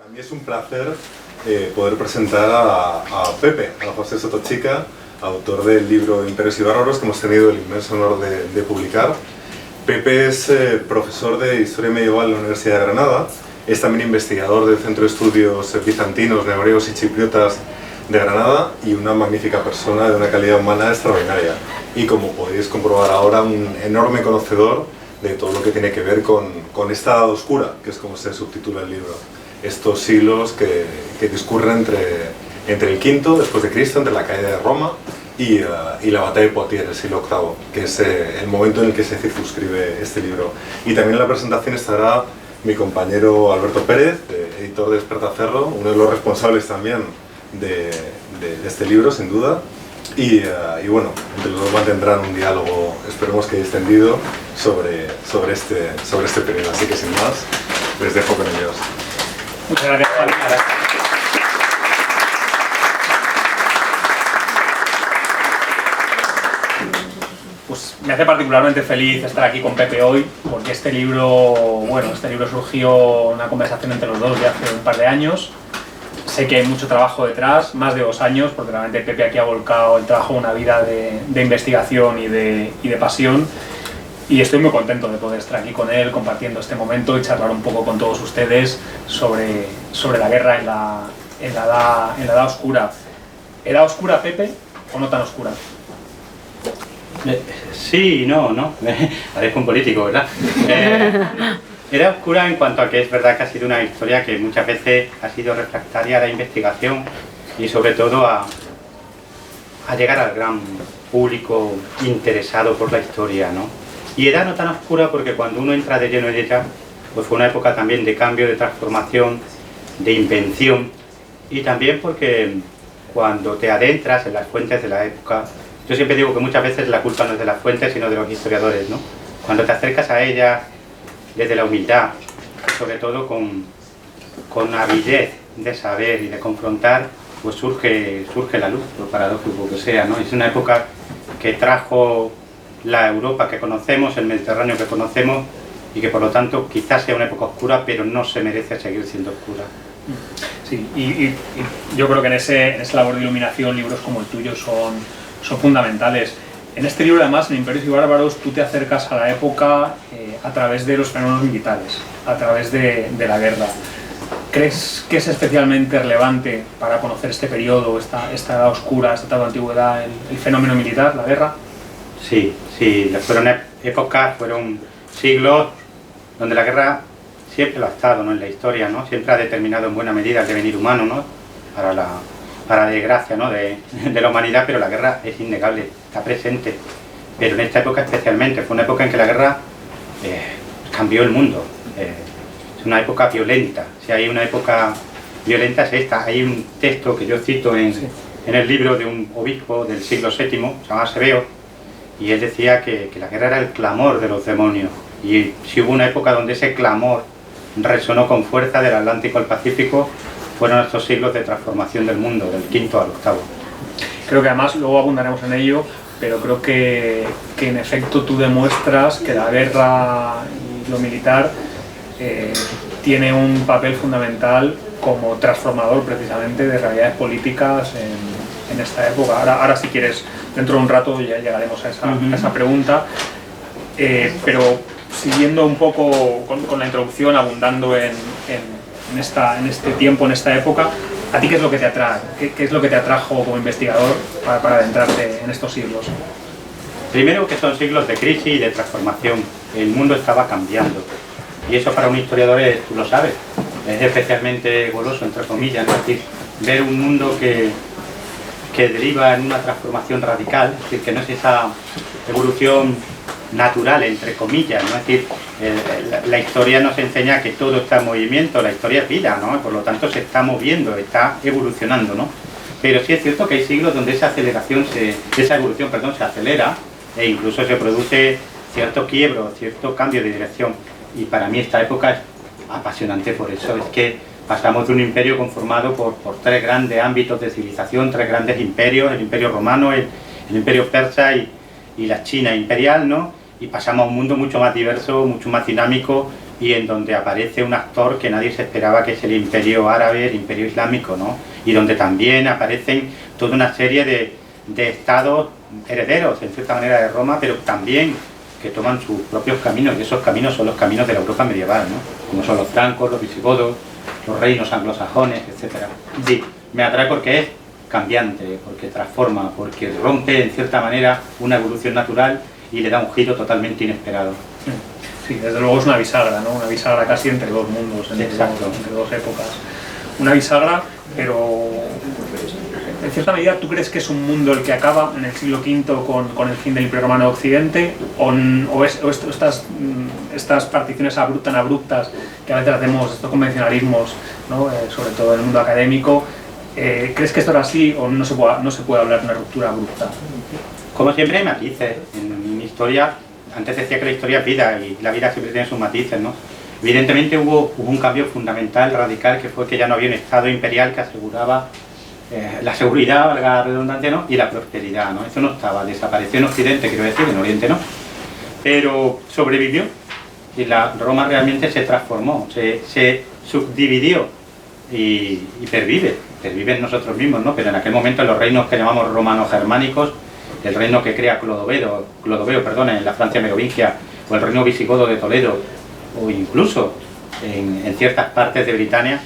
Para mí es un placer poder presentar a Pepe, a José Sotochica, autor del libro Imperios y Bárbaros, que hemos tenido el inmenso honor de publicar. Pepe es profesor de Historia Medieval en la Universidad de Granada, es también investigador del Centro de Estudios Bizantinos, Negreos y Chipriotas de Granada y una magnífica persona de una calidad humana extraordinaria. Y como podéis comprobar ahora, un enorme conocedor de todo lo que tiene que ver con esta edad oscura, que es como se subtitula el libro. Estos siglos que discurren entre el V después de Cristo, entre la caída de Roma y la batalla de Poitiers, el siglo VIII, que es el momento en el que se circunscribe este libro. Y también en la presentación estará mi compañero Alberto Pérez, editor de Despertaferro, uno de los responsables también de este libro, sin duda. Y bueno, entre los dos mantendrán un diálogo, esperemos que extendido, sobre este periodo. Así que sin más, les dejo con ellos. Muchas gracias, Javi. Pues me hace particularmente feliz estar aquí con Pepe hoy, porque este libro surgió en una conversación entre los dos de hace un par de años. Sé que hay mucho trabajo detrás, más de 2 años, porque realmente Pepe aquí ha volcado el trabajo de una vida de investigación y de pasión. Y estoy muy contento de poder estar aquí con él, compartiendo este momento y charlar un poco con todos ustedes sobre la guerra en la edad oscura. ¿Edad oscura, Pepe, o no tan oscura? Sí y no. Parezco un político, ¿verdad? Era oscura en cuanto a que es verdad que ha sido una historia que muchas veces ha sido refractaria a la investigación y sobre todo a llegar al gran público interesado por la historia, ¿no? Y era no tan oscura porque cuando uno entra de lleno en ella, pues fue una época también de cambio, de transformación, de invención, y también porque cuando te adentras en las fuentes de la época, yo siempre digo que muchas veces la culpa no es de las fuentes sino de los historiadores, ¿no? Cuando te acercas a ellas desde la humildad, sobre todo con avidez de saber y de confrontar, pues surge la luz, por paradójico que sea, ¿no? Es una época que trajo la Europa que conocemos, el Mediterráneo que conocemos, y que por lo tanto quizás sea una época oscura, pero no se merece seguir siendo oscura. Sí, y yo creo que en esa labor de iluminación libros como el tuyo son fundamentales. En este libro, además, en Imperios y Bárbaros, tú te acercas a la época a través de los fenómenos militares, a través de la guerra. ¿Crees que es especialmente relevante para conocer este periodo, esta edad oscura, esta etapa de antigüedad, el fenómeno militar, la guerra? Sí, fueron épocas, fueron siglos donde la guerra siempre lo ha estado, ¿no? En la historia, ¿no? Siempre ha determinado en buena medida el devenir humano, ¿no? Para desgracia, ¿no? de la humanidad, pero la guerra es innegable, está presente. Pero en esta época especialmente, fue una época en que la guerra cambió el mundo. Es una época violenta. Si hay una época violenta es esta. Hay un texto que yo cito en el libro de un obispo del siglo VII, se llama Seveo, y él decía que la guerra era el clamor de los demonios. Y si hubo una época donde ese clamor resonó con fuerza del Atlántico al Pacífico, fueron estos siglos de transformación del mundo, del V al VIII. Creo que además, luego abundaremos en ello, pero creo que en efecto tú demuestras que la guerra y lo militar tiene un papel fundamental como transformador precisamente de realidades políticas en esta época. Ahora si quieres, dentro de un rato ya llegaremos a esa pregunta, pero siguiendo un poco con la introducción, abundando en este tiempo, en esta época, ¿a ti qué es lo que te atrae? ¿Qué es lo que te atrajo como investigador para adentrarte en estos siglos? Primero que son siglos de crisis y de transformación. El mundo estaba cambiando. Y eso para un historiador, tú lo sabes, es especialmente goloso, entre comillas, ¿no? Es decir, ver un mundo que deriva en una transformación radical, es decir, que no es esa evolución natural, entre comillas, ¿no? Es decir, la historia nos enseña que todo está en movimiento, la historia es vida, ¿no? Por lo tanto se está moviendo, está evolucionando, ¿no? Pero sí es cierto que hay siglos donde esa evolución se acelera e incluso se produce cierto quiebro, cierto cambio de dirección. Y para mí esta época es apasionante por eso, es que pasamos de un imperio conformado por 3 grandes ámbitos de civilización, 3 grandes imperios, el imperio romano, el imperio persa y la China imperial, ¿no? Y pasamos a un mundo mucho más diverso, mucho más dinámico, y en donde aparece un actor que nadie se esperaba, que es el Imperio Árabe, el Imperio Islámico, ¿no? Y donde también aparecen toda una serie de estados herederos, en cierta manera, de Roma, pero también que toman sus propios caminos, y esos caminos son los caminos de la Europa medieval, ¿no? Como son los francos, los visigodos, los reinos anglosajones, etc. Sí, me atrae porque es cambiante, porque transforma, porque rompe en cierta manera una evolución natural y le da un giro totalmente inesperado. Sí, desde luego es una bisagra, ¿no? Una bisagra casi entre dos mundos, entre dos épocas. Una bisagra, pero en cierta medida, ¿tú crees que es un mundo el que acaba en el siglo V con el fin del Imperio Romano de Occidente? ¿O estas particiones tan abruptas que a veces hacemos, estos convencionalismos, ¿no? Sobre todo en el mundo académico, ¿crees que esto era así o no se puede hablar de una ruptura abrupta? Como siempre hay matices. En historia, antes decía que la historia es vida y la vida siempre tiene sus matices, ¿no? Evidentemente hubo un cambio fundamental, radical, que fue que ya no había un Estado imperial que aseguraba la seguridad, valga la redundancia, ¿no? Y la prosperidad, ¿no? Eso no estaba, desapareció en Occidente, quiero decir, en Oriente no. Pero sobrevivió y la Roma realmente se transformó, se subdividió y pervive en nosotros mismos, ¿no? Pero en aquel momento los reinos que llamamos romano-germánicos, el reino que crea Clodoveo, en la Francia merovingia, o el reino visigodo de Toledo, o incluso en ciertas partes de Britania,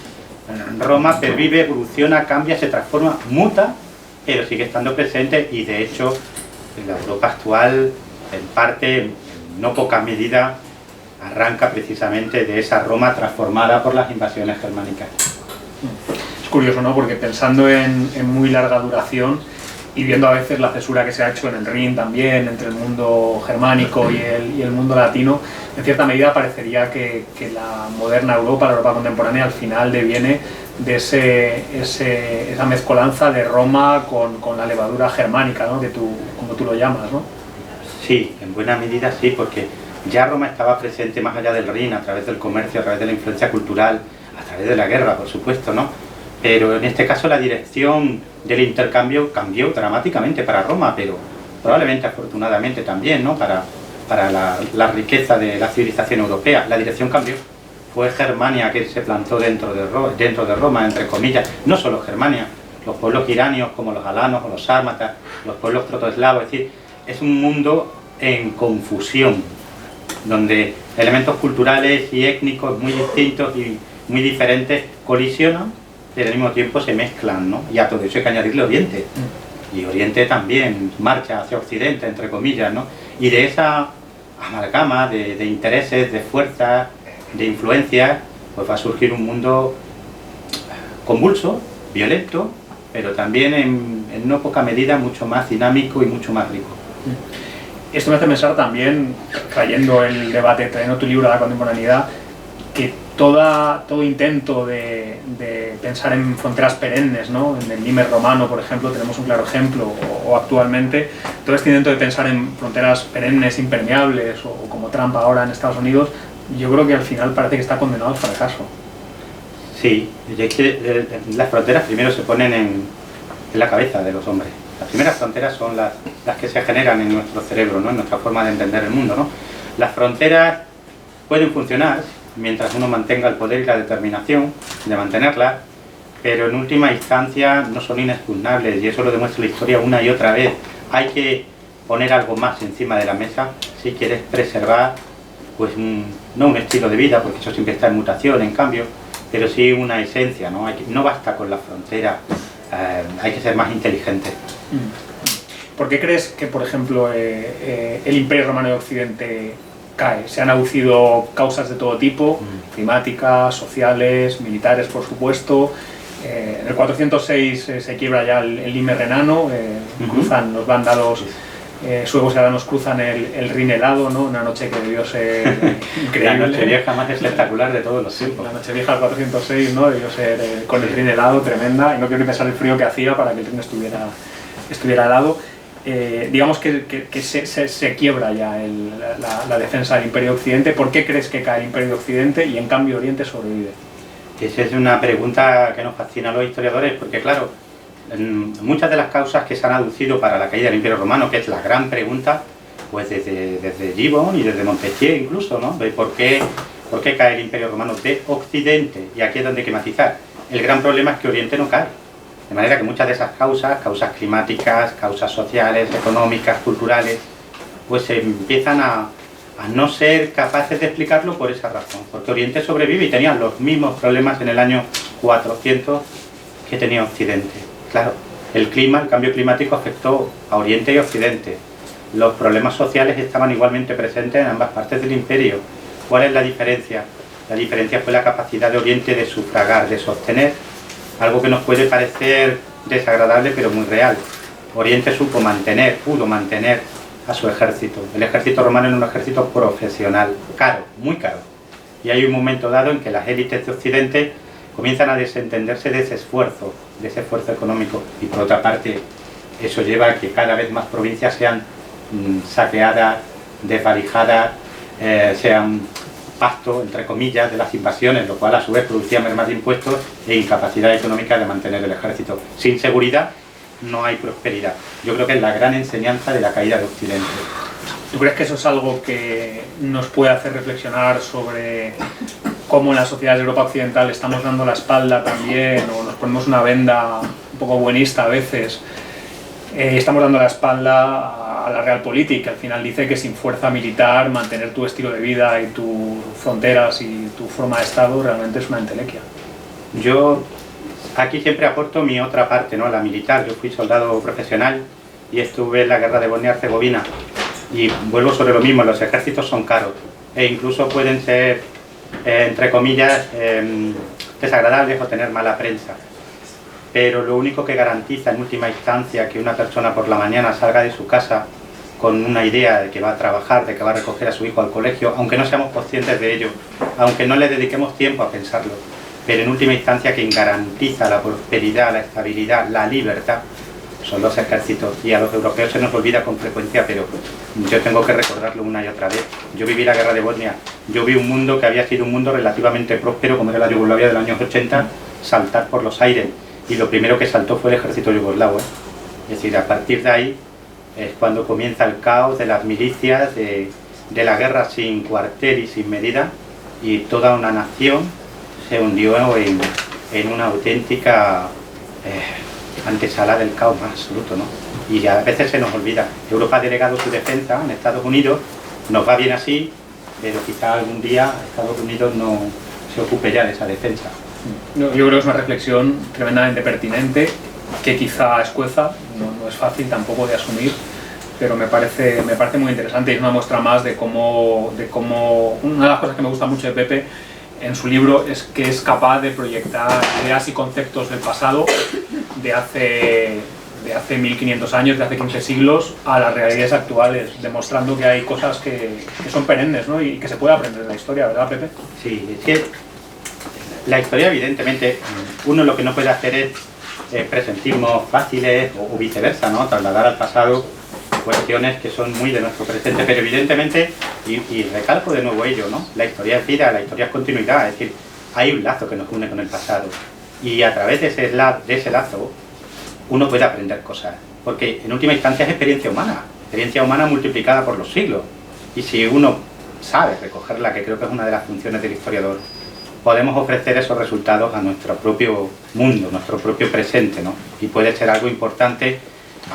Roma pervive, evoluciona, cambia, se transforma, muta, pero sigue estando presente y de hecho en la Europa actual, en parte, en no poca medida, arranca precisamente de esa Roma transformada por las invasiones germánicas. Es curioso, ¿no? Porque pensando en muy larga duración y viendo a veces la cesura que se ha hecho en el Rin también, entre el mundo germánico y el mundo latino, en cierta medida parecería que la moderna Europa, la Europa contemporánea, al final deviene de esa mezcolanza de Roma con la levadura germánica, ¿no? Como tú lo llamas, ¿no? Sí, en buena medida sí, porque ya Roma estaba presente más allá del Rin, a través del comercio, a través de la influencia cultural, a través de la guerra, por supuesto, ¿no? Pero en este caso la dirección del intercambio cambió dramáticamente para Roma, pero probablemente afortunadamente también, ¿no? Para la riqueza de la civilización europea. La dirección cambió. Fue Germania que se plantó dentro de Roma, entre comillas. No solo Germania, los pueblos iranios como los alanos o los sármatas, los pueblos protoeslavos. Es decir, es un mundo en confusión, donde elementos culturales y étnicos muy distintos y muy diferentes colisionan, pero al mismo tiempo se mezclan, ¿no? Y a todo eso hay que añadirle Oriente. Y Oriente también marcha hacia Occidente, entre comillas, ¿no? Y de esa amalgama de intereses, de fuerzas, de influencias, pues va a surgir un mundo convulso, violento, pero también en no poca medida mucho más dinámico y mucho más rico. Esto me hace pensar también, trayendo el debate, trayendo tu libro a la contemporaneidad, que todo intento de pensar en fronteras perennes, ¿no? En el Limes romano, por ejemplo, tenemos un claro ejemplo, o actualmente, todo este intento de pensar en fronteras perennes, impermeables, o como Trump ahora en Estados Unidos, yo creo que al final parece que está condenado al fracaso. Sí, y es que las fronteras primero se ponen en la cabeza de los hombres. Las primeras fronteras son las que se generan en nuestro cerebro, ¿no? En nuestra forma de entender el mundo, ¿no? Las fronteras pueden funcionar mientras uno mantenga el poder y la determinación de mantenerlas, pero en última instancia no son inexpugnables, y eso lo demuestra la historia una y otra vez. Hay que poner algo más encima de la mesa si quieres preservar, pues no un estilo de vida, porque eso siempre está en mutación, en cambio, pero sí una esencia, ¿no? No basta con la frontera, hay que ser más inteligente. ¿Por qué crees que, por ejemplo, el Imperio Romano de Occidente cae? Se han aducido causas de todo tipo, climáticas, sociales, militares, por supuesto. En el 406 se quiebra ya el Limes renano, cruzan los vándalos, suevos y alanos cruzan el Rin helado, ¿no? Una noche que debió ser increíble. La noche vieja más espectacular de todos los tiempos. La noche vieja del 406, ¿no? Debió ser con el Rin helado, tremenda, y no quiero ni pensar el frío que hacía para que el Rin estuviera helado. Digamos que se quiebra ya la defensa del Imperio de Occidente. ¿Por qué crees que cae el Imperio de Occidente y en cambio Oriente sobrevive? Esa es una pregunta que nos fascina a los historiadores, porque claro, muchas de las causas que se han aducido para la caída del Imperio Romano, que es la gran pregunta, pues desde Gibbon y desde Montesquieu incluso, ¿no? De por qué ¿Por qué cae el Imperio Romano de Occidente? Y aquí es donde hay que matizar. El gran problema es que Oriente no cae. De manera que muchas de esas causas, causas climáticas, causas sociales, económicas, culturales, pues empiezan a no ser capaces de explicarlo por esa razón. Porque Oriente sobrevive y tenía los mismos problemas en el año 400 que tenía Occidente. Claro, el clima, el cambio climático afectó a Oriente y Occidente. Los problemas sociales estaban igualmente presentes en ambas partes del imperio. ¿Cuál es la diferencia? La diferencia fue la capacidad de Oriente de sufragar, de sostener algo que nos puede parecer desagradable pero muy real. Oriente pudo mantener a su ejército. El ejército romano era un ejército profesional, caro, muy caro. Y hay un momento dado en que las élites de Occidente comienzan a desentenderse de ese esfuerzo económico. Y por otra parte, eso lleva a que cada vez más provincias sean saqueadas, desvalijadas, sean pasto, entre comillas, de las invasiones, lo cual a su vez producía mermas de impuestos e incapacidad económica de mantener el ejército. Sin seguridad no hay prosperidad. Yo creo que es la gran enseñanza de la caída de Occidente. ¿Tú crees que eso es algo que nos puede hacer reflexionar sobre cómo en las sociedades de Europa Occidental estamos dando la espalda también, o nos ponemos una venda un poco buenista a veces? Estamos dando la espalda a la realpolitik, que al final dice que sin fuerza militar mantener tu estilo de vida y tus fronteras y tu forma de Estado realmente es una entelequia. Yo aquí siempre aporto mi otra parte, ¿no? La militar. Yo fui soldado profesional y estuve en la guerra de Bosnia-Herzegovina. Y vuelvo sobre lo mismo, los ejércitos son caros e incluso pueden ser, entre comillas, desagradables o tener mala prensa. Pero lo único que garantiza en última instancia que una persona por la mañana salga de su casa con una idea de que va a trabajar, de que va a recoger a su hijo al colegio, aunque no seamos conscientes de ello, aunque no le dediquemos tiempo a pensarlo, pero en última instancia quien garantiza la prosperidad, la estabilidad, la libertad, son los ejércitos. Y a los europeos se nos olvida con frecuencia, pero yo tengo que recordarlo una y otra vez. Yo viví la guerra de Bosnia, yo vi un mundo que había sido un mundo relativamente próspero, como era la Yugoslavia de los años 80, saltar por los aires. Y lo primero que saltó fue el ejército yugoslavo. Es decir, a partir de ahí es cuando comienza el caos de las milicias, de la guerra sin cuartel y sin medida, y toda una nación se hundió en una auténtica antesala del caos más absoluto, ¿no? Y a veces se nos olvida. Europa ha delegado su defensa en Estados Unidos, nos va bien así, pero quizá algún día Estados Unidos no se ocupe ya de esa defensa. Yo creo que es una reflexión tremendamente pertinente, que quizá escueza, no es fácil tampoco de asumir, pero me parece muy interesante y es una muestra más de cómo una de las cosas que me gusta mucho de Pepe en su libro es que es capaz de proyectar ideas y conceptos del pasado de hace 1500 años, de hace 15 siglos, a las realidades actuales, demostrando que hay cosas que son perennes, ¿no? Y que se puede aprender de la historia, ¿verdad, Pepe? Sí, es que la historia, evidentemente, uno lo que no puede hacer es presentismos fáciles o viceversa, ¿no? Trasladar al pasado cuestiones que son muy de nuestro presente, pero evidentemente, y recalco de nuevo ello, ¿no? La historia es vida, la historia es continuidad, es decir, hay un lazo que nos une con el pasado y a través de ese lazo uno puede aprender cosas, porque en última instancia es experiencia humana multiplicada por los siglos, y si uno sabe recogerla, que creo que es una de las funciones del historiador, podemos ofrecer esos resultados a nuestro propio mundo, nuestro propio presente, ¿no? Y puede ser algo importante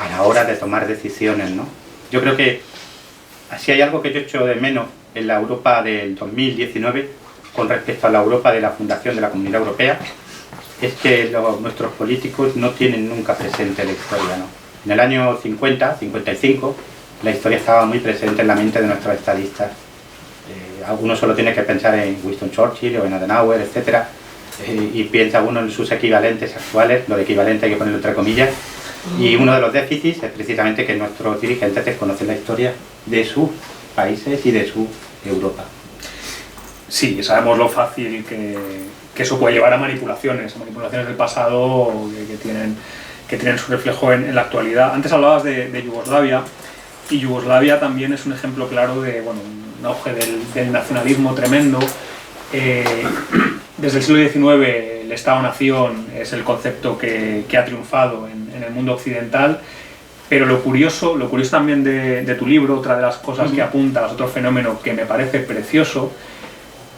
a la hora de tomar decisiones, ¿no? Yo creo que si hay algo que yo echo de menos en la Europa del 2019 con respecto a la Europa de la fundación de la Comunidad Europea, es que nuestros políticos no tienen nunca presente la historia, ¿no? En el año 50, 55, la historia estaba muy presente en la mente de nuestros estadistas. Uno solo tiene que pensar en Winston Churchill o en Adenauer, etc. Y piensa uno en sus equivalentes actuales, lo de equivalente hay que ponerlo entre comillas, y uno de los déficits es precisamente que nuestros dirigentes desconocen la historia de sus países y de su Europa. Sí, sabemos lo fácil que eso puede llevar a manipulaciones del pasado que tienen su reflejo en la actualidad. Antes hablabas de Yugoslavia, y Yugoslavia también es un ejemplo claro de un auge del nacionalismo tremendo. Desde el siglo XIX el Estado-Nación es el concepto que ha triunfado en el mundo occidental, pero lo curioso también de tu libro, otra de las cosas que apuntas, otro fenómeno que me parece precioso,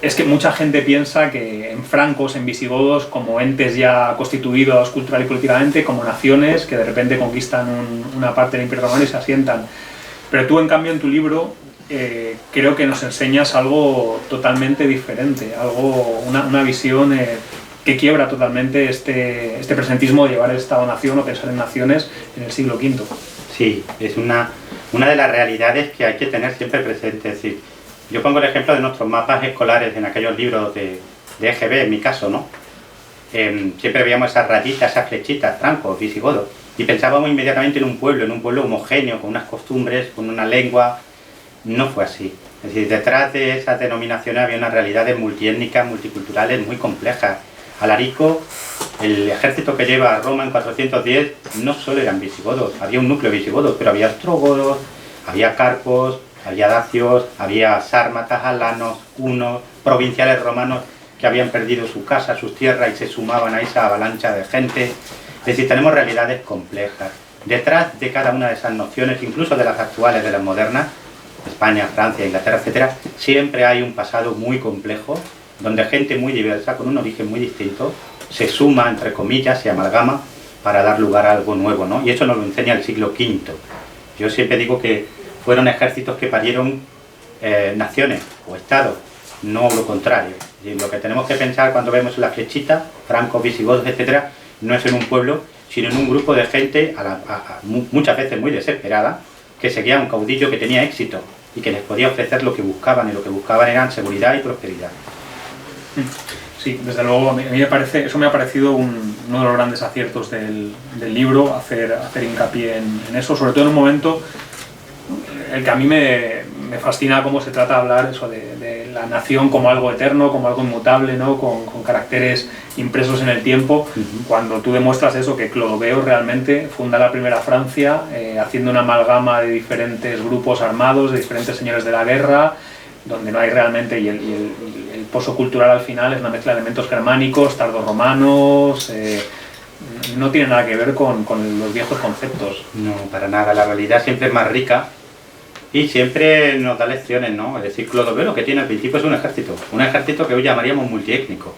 es que mucha gente piensa que en francos, en visigodos, como entes ya constituidos cultural y políticamente, como naciones que de repente conquistan una parte del Imperio Romano y se asientan. Pero tú, en cambio, en tu libro, creo que nos enseñas algo totalmente diferente, una visión que quiebra totalmente este presentismo de llevar el Estado-nación o pensar en naciones en el siglo V. Sí, es una de las realidades que hay que tener siempre presente. Es decir, yo pongo el ejemplo de nuestros mapas escolares en aquellos libros de EGB, en mi caso, ¿no? Siempre veíamos esas rayitas, esas flechitas, francos, visigodos, y pensábamos inmediatamente en un pueblo homogéneo, con unas costumbres, con una lengua. No fue así. Es decir, detrás de esas denominaciones había unas realidades multiétnicas, multiculturales, muy complejas. Alarico, el ejército que lleva a Roma en 410, no solo eran visigodos, había un núcleo visigodo, pero había ostrogodos, había carpos, había dacios, había sármatas, alanos, hunos, provinciales romanos que habían perdido su casa, sus tierras y se sumaban a esa avalancha de gente. Es decir, tenemos realidades complejas. Detrás de cada una de esas nociones, incluso de las actuales, de las modernas, España, Francia, Inglaterra, etcétera, siempre hay un pasado muy complejo, donde gente muy diversa, con un origen muy distinto, se suma, entre comillas, se amalgama para dar lugar a algo nuevo, ¿no? Y eso nos lo enseña el siglo V. Yo siempre digo que fueron ejércitos que parieron naciones o estados, no lo contrario. Y lo que tenemos que pensar cuando vemos la flechita, francos, visigodos, etcétera, no es en un pueblo, sino en un grupo de gente, muchas veces muy desesperada, que seguía a un caudillo que tenía éxito y que les podía ofrecer lo que buscaban, y lo que buscaban eran seguridad y prosperidad. Sí, desde luego, eso me ha parecido uno de los grandes aciertos del libro, hacer hincapié en eso, sobre todo en un momento el que a mí me fascina cómo se trata de hablar eso de la nación como algo eterno, como algo inmutable, ¿no? con caracteres impresos en el tiempo, cuando tú demuestras eso, que Clodoveo realmente funda la primera Francia, haciendo una amalgama de diferentes grupos armados, de diferentes señores de la guerra, donde no hay realmente, y el pozo cultural al final es una mezcla de elementos germánicos, tardorromanos, no tiene nada que ver con los viejos conceptos. No, para nada, la realidad siempre es más rica y siempre nos da lecciones, ¿no? Es decir, Clodoveo lo que tiene al principio es un ejército que hoy llamaríamos multiétnico.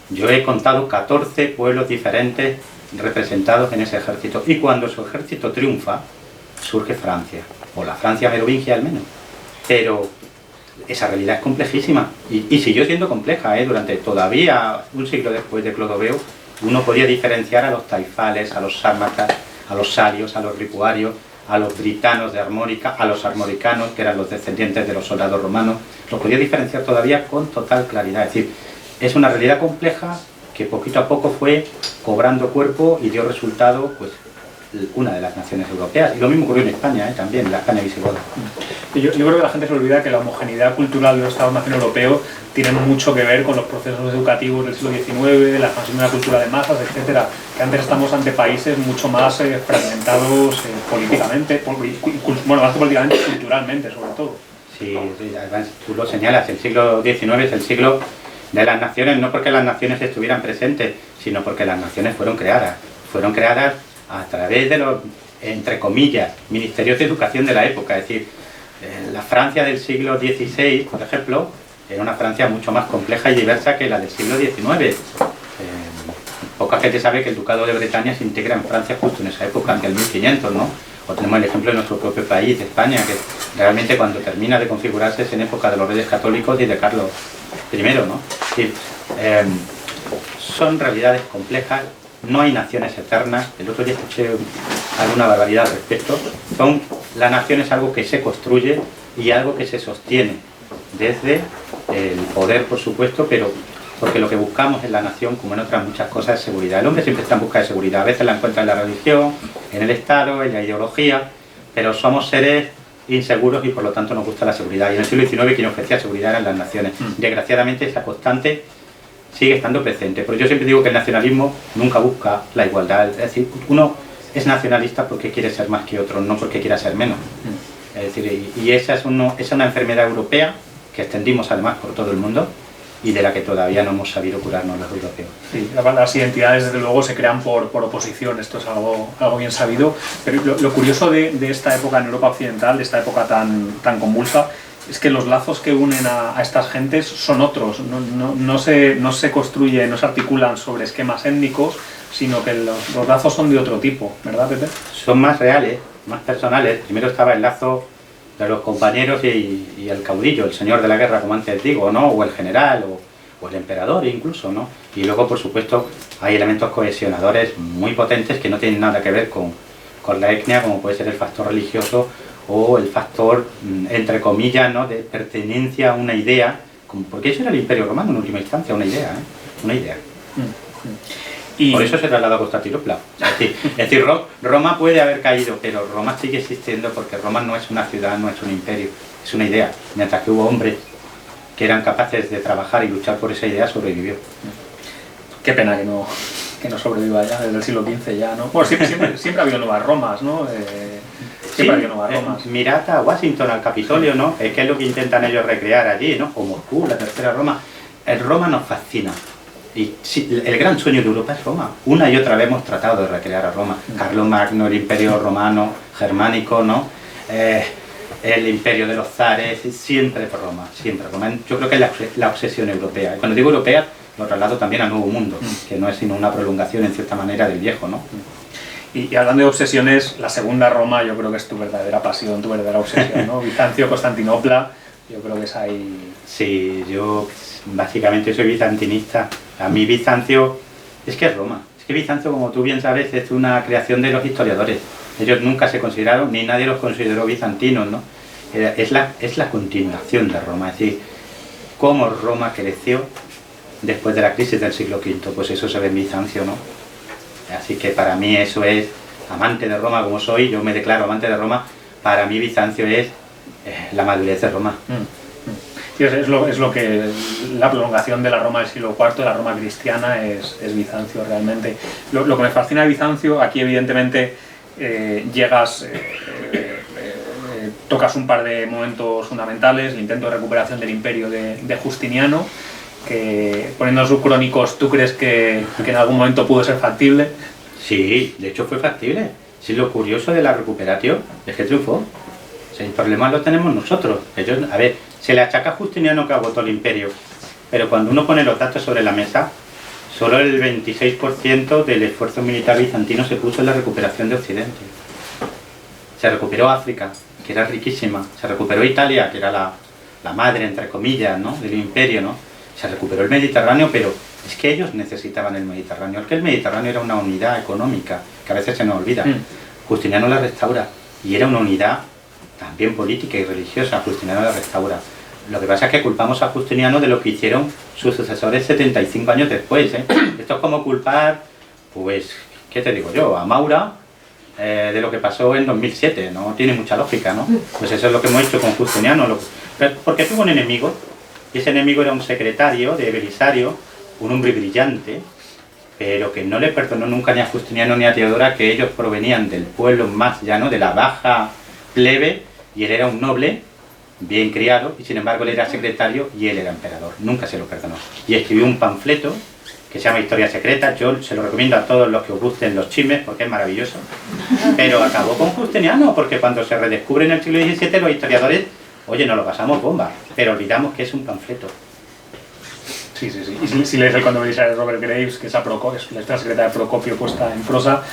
Yo he contado 14 pueblos diferentes representados en ese ejército, y cuando su ejército triunfa, surge Francia, o la Francia merovingia al menos, pero esa realidad es complejísima y siguió siendo compleja, durante todavía un siglo después de Clodoveo. Uno podía diferenciar a los taifales, a los sármatas, a los salios, a los ripuarios, a los britanos de Armórica, a los armoricanos, que eran los descendientes de los soldados romanos. Los podía diferenciar todavía con total claridad. Es decir, es una realidad compleja que poquito a poco fue cobrando cuerpo y dio resultado, pues, una de las naciones europeas. Y lo mismo ocurrió en España, también, en la España visigoda. Yo creo que la gente se olvida que la homogeneidad cultural de los Estados-nación europeos tiene mucho que ver con los procesos educativos del siglo XIX, la expansión de la cultura de masas, etcétera. Que antes estamos ante países mucho más fragmentados políticamente, bueno, más que políticamente, culturalmente, sobre todo. Sí, además tú lo señalas, el siglo XIX es el siglo de las naciones, no porque las naciones estuvieran presentes, sino porque las naciones fueron creadas a través de los, entre comillas, ministerios de educación de la época. Es decir, la Francia del siglo XVI, por ejemplo, era una Francia mucho más compleja y diversa que la del siglo XIX. Poca gente sabe que el Ducado de Bretaña se integra en Francia justo en esa época, en el 1500, ¿no? O tenemos el ejemplo de nuestro propio país, España, que realmente cuando termina de configurarse es en época de los Reyes Católicos y de Carlos I, ¿no? Es decir, son realidades complejas. No hay naciones eternas. El otro día escuché alguna barbaridad al respecto. La nación es algo que se construye y algo que se sostiene desde el poder, por supuesto, pero porque lo que buscamos en la nación, como en otras muchas cosas, es seguridad. El hombre siempre está en busca de seguridad. A veces la encuentra en la religión, en el Estado, en la ideología, pero somos seres inseguros y por lo tanto nos gusta la seguridad. Y en el siglo XIX quien ofrecía seguridad eran las naciones. Desgraciadamente esa constante sigue estando presente, pero yo siempre digo que el nacionalismo nunca busca la igualdad. Es decir, uno es nacionalista porque quiere ser más que otro, no porque quiera ser menos. Es decir, y esa es una enfermedad europea que extendimos además por todo el mundo y de la que todavía no hemos sabido curarnos los europeos. Sí, las identidades desde luego se crean por oposición, esto es algo bien sabido, pero lo curioso de esta época en Europa occidental, de esta época tan convulsa, es que los lazos que unen a estas gentes son otros, no se construyen, no se articulan sobre esquemas étnicos, sino que los lazos son de otro tipo, ¿verdad, Pepe? Son más reales, más personales. Primero estaba el lazo de los compañeros y el caudillo, el señor de la guerra, como antes digo, ¿no? O el general, o el emperador incluso, ¿no? Y luego, por supuesto, hay elementos cohesionadores muy potentes que no tienen nada que ver con la etnia, como puede ser el factor religioso o el factor, entre comillas, ¿no?, de pertenencia a una idea, porque eso era el Imperio Romano en última instancia, una idea, ¿eh? Una idea. Y por eso se trasladó a Constantinopla. Es decir, Roma puede haber caído, pero Roma sigue existiendo porque Roma no es una ciudad, no es un imperio, es una idea. Mientras que hubo hombres que eran capaces de trabajar y luchar por esa idea, sobrevivió. Qué pena que no sobreviva ya, desde el siglo XV ya, ¿no? Bueno, siempre ha habido nuevas Romas, ¿no? Siempre ha habido nuevas Romas. Mirad a Washington, al Capitolio, ¿no? ¿Qué es lo que intentan ellos recrear allí, ¿no? O Moscú, la tercera Roma. El Roma nos fascina. Y sí, el gran sueño de Europa es Roma. Una y otra vez hemos tratado de recrear a Roma. Carlomagno, el Imperio Romano, germánico, ¿no? El Imperio de los zares, siempre Roma, siempre Roma. Yo creo que es la obsesión europea. Cuando digo europea, lo traslado también al Nuevo Mundo, que no es sino una prolongación en cierta manera del viejo, ¿no? Y hablando de obsesiones, la segunda Roma yo creo que es tu verdadera pasión, tu verdadera obsesión, ¿no? Bizancio, Constantinopla, yo creo que es ahí... Sí, yo básicamente soy bizantinista. A mí Bizancio es que es Roma. Es que Bizancio, como tú bien sabes, es una creación de los historiadores. Ellos nunca se consideraron, ni nadie los consideró bizantinos, ¿no? Es la continuación de Roma, es decir, cómo Roma creció después de la crisis del siglo V, pues eso se ve en Bizancio, ¿no? Así que para mí eso es, amante de Roma como soy, yo me declaro amante de Roma, para mí Bizancio es la madurez de Roma. Sí, es lo que la prolongación de la Roma del siglo IV, de la Roma cristiana, es Bizancio realmente. Lo que me fascina de Bizancio, aquí evidentemente llegas, tocas un par de momentos fundamentales, el intento de recuperación del imperio de Justiniano, que poniendo sus crónicos, ¿tú crees que en algún momento pudo ser factible? Sí, de hecho fue factible. Sí, lo curioso de la recuperación es que triunfó. O sea, el problema lo tenemos nosotros. Ellos, a ver, se le achaca a Justiniano que agotó el imperio, pero cuando uno pone los datos sobre la mesa, solo el 26% del esfuerzo militar bizantino se puso en la recuperación de Occidente. Se recuperó África, que era riquísima, se recuperó Italia, que era la madre, entre comillas, ¿no?, del imperio, ¿no? Se recuperó el Mediterráneo, pero es que ellos necesitaban el Mediterráneo. Es que el Mediterráneo era una unidad económica, que a veces se nos olvida. Justiniano la restaura, y era una unidad también política y religiosa. Justiniano la restaura. Lo que pasa es que culpamos a Justiniano de lo que hicieron sus sucesores 75 años después, ¿eh? Esto es como culpar, pues, ¿qué te digo yo?, a Maura de lo que pasó en 2007. No tiene mucha lógica, ¿no? Pues eso es lo que hemos hecho con Justiniano. Porque tuvo un enemigo, y ese enemigo era un secretario de Belisario, un hombre brillante, pero que no le perdonó nunca ni a Justiniano ni a Teodora, que ellos provenían del pueblo más llano, de la baja plebe, y él era un noble, bien criado, y sin embargo él era secretario y él era emperador. Nunca se lo perdonó. Y escribió un panfleto que se llama Historia Secreta. Yo se lo recomiendo a todos los que os gusten los chismes, porque es maravilloso. Pero acabó con Justiniano, porque cuando se redescubre en el siglo XVII, los historiadores, oye, nos lo pasamos bomba, pero olvidamos que es un panfleto. Sí. Y si lees el Conde Belisario de Robert Graves, que es la historia secreta de Procopio puesta en prosa,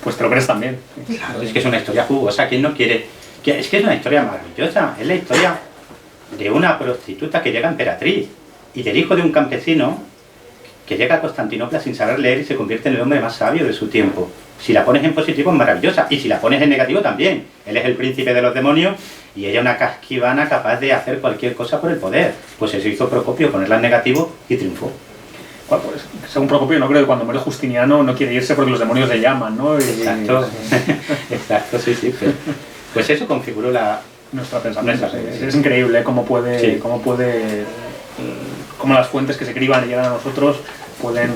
pues te lo crees también. Claro, es que es una historia jugosa. ¿Quién no quiere? Es que es una historia maravillosa. Es la historia de una prostituta que llega a emperatriz y del hijo de un campesino que llega a Constantinopla sin saber leer y se convierte en el hombre más sabio de su tiempo. Si la pones en positivo es maravillosa, y si la pones en negativo también. Él es el príncipe de los demonios y ella una casquivana capaz de hacer cualquier cosa por el poder. Pues eso hizo Procopio, ponerla en negativo, y triunfó. Bueno, pues, según Procopio, no creo que cuando muere Justiniano no quiere irse porque los demonios le llaman, ¿no? Exacto, exacto, sí. Pues eso configuró nuestra pensamiento. Es increíble cómo las fuentes que se escriban y llegan a nosotros pueden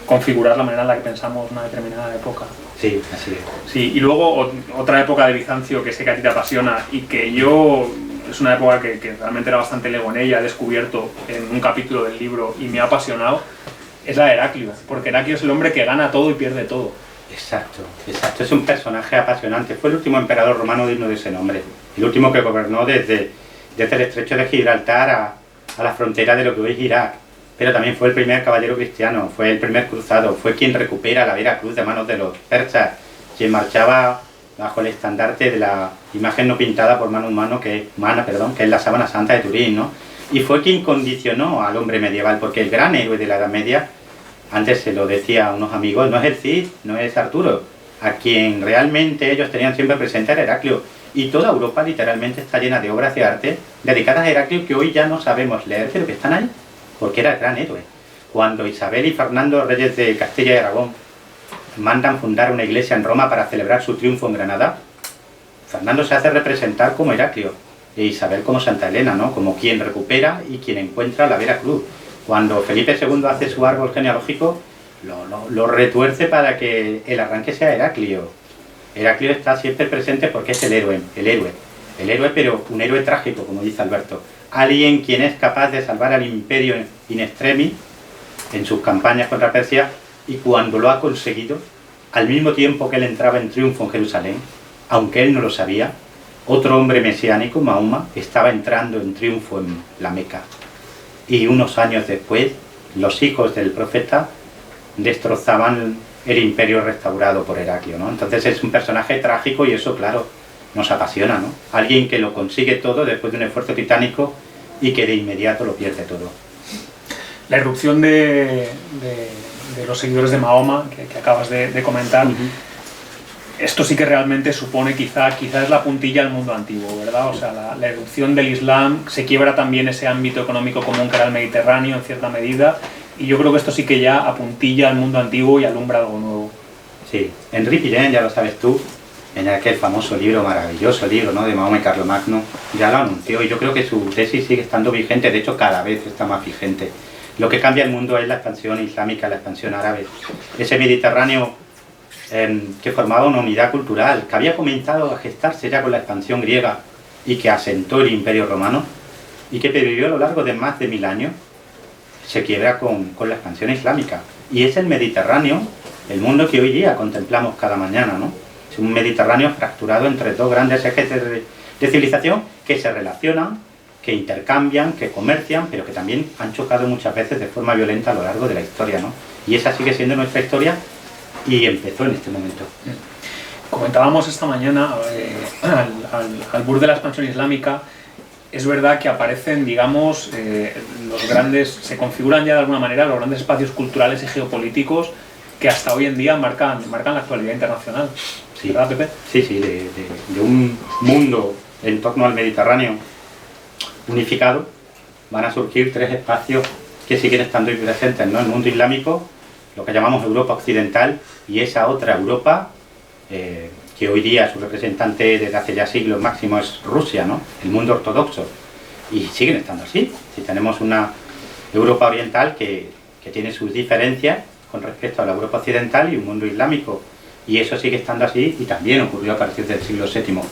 configurar la manera en la que pensamos una determinada época. Sí, así es. Sí, y luego otra época de Bizancio que sé que a ti te apasiona y que yo es una época que realmente era bastante lego en ella, he descubierto en un capítulo del libro y me ha apasionado, es la de Heraclio, porque Heraclio es el hombre que gana todo y pierde todo. Exacto, es un personaje apasionante. Fue el último emperador romano digno de ese nombre. el último que gobernó desde el estrecho de Gibraltar a la frontera de lo que hoy es Irak. Pero también fue el primer caballero cristiano, fue el primer cruzado, fue quien recupera la Veracruz de manos de los persas, quien marchaba bajo el estandarte de la imagen no pintada por mano humana, que es la sábana santa de Turín, ¿no? Y fue quien condicionó al hombre medieval, porque el gran héroe de la Edad Media, antes se lo decía a unos amigos, no es el Cid, no es Arturo, a quien realmente ellos tenían siempre presente era Heraclio. Y toda Europa literalmente está llena de obras de arte dedicadas a Heraclio que hoy ya no sabemos leer, pero que están ahí, porque era el gran héroe. Cuando Isabel y Fernando, reyes de Castilla y Aragón, mandan fundar una iglesia en Roma para celebrar su triunfo en Granada, Fernando se hace representar como Heraclio e Isabel como Santa Elena, ¿no? Como quien recupera y quien encuentra la Veracruz. Cuando Felipe II hace su árbol genealógico, lo retuerce para que el arranque sea Heraclio. Heraclio está siempre presente porque es el héroe, pero un héroe trágico, como dice Alberto. Alguien quien es capaz de salvar al imperio in extremis en sus campañas contra Persia, y cuando lo ha conseguido, al mismo tiempo que él entraba en triunfo en Jerusalén, aunque él no lo sabía, otro hombre mesiánico, Mahoma, estaba entrando en triunfo en la Meca. Y unos años después, los hijos del profeta destrozaban el imperio restaurado por Heraclio, ¿no? Entonces es un personaje trágico y eso, claro, nos apasiona, ¿no? Alguien que lo consigue todo después de un esfuerzo titánico y que de inmediato lo pierde todo. La irrupción de los seguidores de Mahoma, que acabas de comentar, esto sí que realmente supone quizás es la puntilla al mundo antiguo, ¿verdad? O sea, la irrupción del Islam, se quiebra también ese ámbito económico común que era el Mediterráneo en cierta medida, y yo creo que esto sí que ya apuntilla al mundo antiguo y alumbra algo nuevo. Sí, Henri Pirén, ya lo sabes tú, en aquel famoso libro, maravilloso libro, ¿no?, de Mahoma y Carlomagno, ya lo anunció, y yo creo que su tesis sigue estando vigente, de hecho cada vez está más vigente. Lo que cambia el mundo es la expansión islámica, la expansión árabe. Ese Mediterráneo que formaba una unidad cultural, que había comenzado a gestarse ya con la expansión griega y que asentó el Imperio Romano, y que pervivió a lo largo de más de 1000 años, se quiebra con la expansión islámica. Y es el Mediterráneo, el mundo que hoy día contemplamos cada mañana, ¿no? Es un Mediterráneo fracturado entre dos grandes ejes de civilización que se relacionan, que intercambian, que comercian, pero que también han chocado muchas veces de forma violenta a lo largo de la historia, ¿no? Y esa sigue siendo nuestra historia y empezó en este momento. Comentábamos esta mañana, al bur de la expansión islámica, es verdad que aparecen, digamos, los grandes, se configuran ya de alguna manera los grandes espacios culturales y geopolíticos que hasta hoy en día marcan la actualidad internacional. Sí. ¿Verdad, Pepe? Sí, sí, de un mundo en torno al Mediterráneo unificado, van a surgir tres espacios que siguen estando presentes, ¿no? El mundo islámico, lo que llamamos Europa occidental, y esa otra Europa, que hoy día su representante desde hace ya siglos máximo es Rusia, ¿no?, el mundo ortodoxo, y siguen estando así. Si tenemos una Europa oriental que tiene sus diferencias con respecto a la Europa occidental, y un mundo islámico, y eso sigue estando así, y también ocurrió a partir del siglo VII-VIII.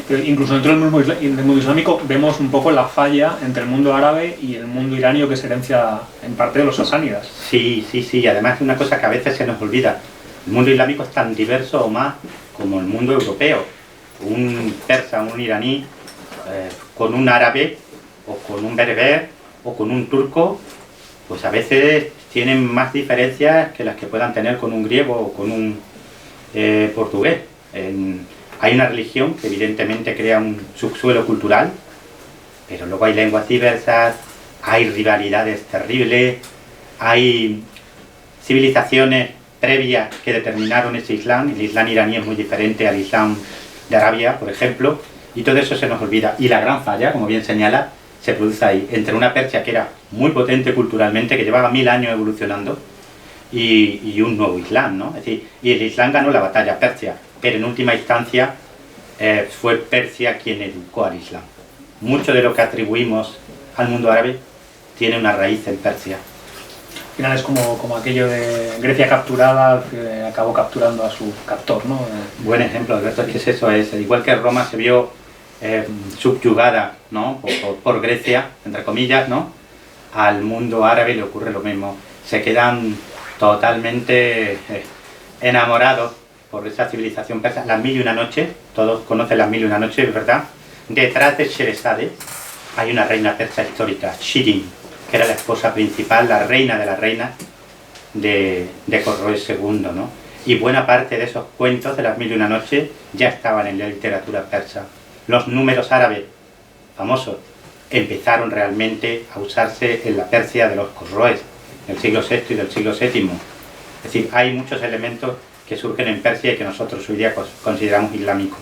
Pero incluso dentro del mundo islámico vemos un poco la falla entre el mundo árabe y el mundo iranio, que se herencia en parte de los sasánidas. Sí, y además es una cosa que a veces se nos olvida. El mundo islámico es tan diverso o más como el mundo europeo. Un persa, un iraní, con un árabe, o con un bereber, o con un turco, pues a veces tienen más diferencias que las que puedan tener con un griego o con un portugués. Hay una religión que evidentemente crea un subsuelo cultural, pero luego hay lenguas diversas, hay rivalidades terribles, hay civilizaciones previas que determinaron ese Islam. El Islam iraní es muy diferente al Islam de Arabia, por ejemplo, y todo eso se nos olvida. Y la gran falla, como bien señala, se produce ahí, entre una Persia que era muy potente culturalmente, que llevaba 1000 años evolucionando, y un nuevo Islam, ¿no? Es decir, y el Islam ganó la batalla Persia, pero en última instancia fue Persia quien educó al Islam. Mucho de lo que atribuimos al mundo árabe tiene una raíz en Persia. Al final es como aquello de Grecia capturada, que acabó capturando a su captor, ¿no? Buen ejemplo, Alberto, es que es eso, es igual que Roma se vio subyugada, ¿no?, por Grecia, entre comillas, ¿no?, al mundo árabe le ocurre lo mismo. Se quedan totalmente enamorados por esa civilización persa. Las 1001 noches, todos conocen las 1001 noches, ¿verdad? detrás de Sheresade hay una reina persa histórica, Shirin, que era la esposa principal, la reina de la reina de Khosroes II, ¿no? Y buena parte de esos cuentos de las mil y una noches ya estaban en la literatura persa. Los números árabes famosos empezaron realmente a usarse en la Persia de los Khosroes, del siglo VI y del siglo VII. Es decir, hay muchos elementos que surgen en Persia y que nosotros hoy día consideramos islámicos.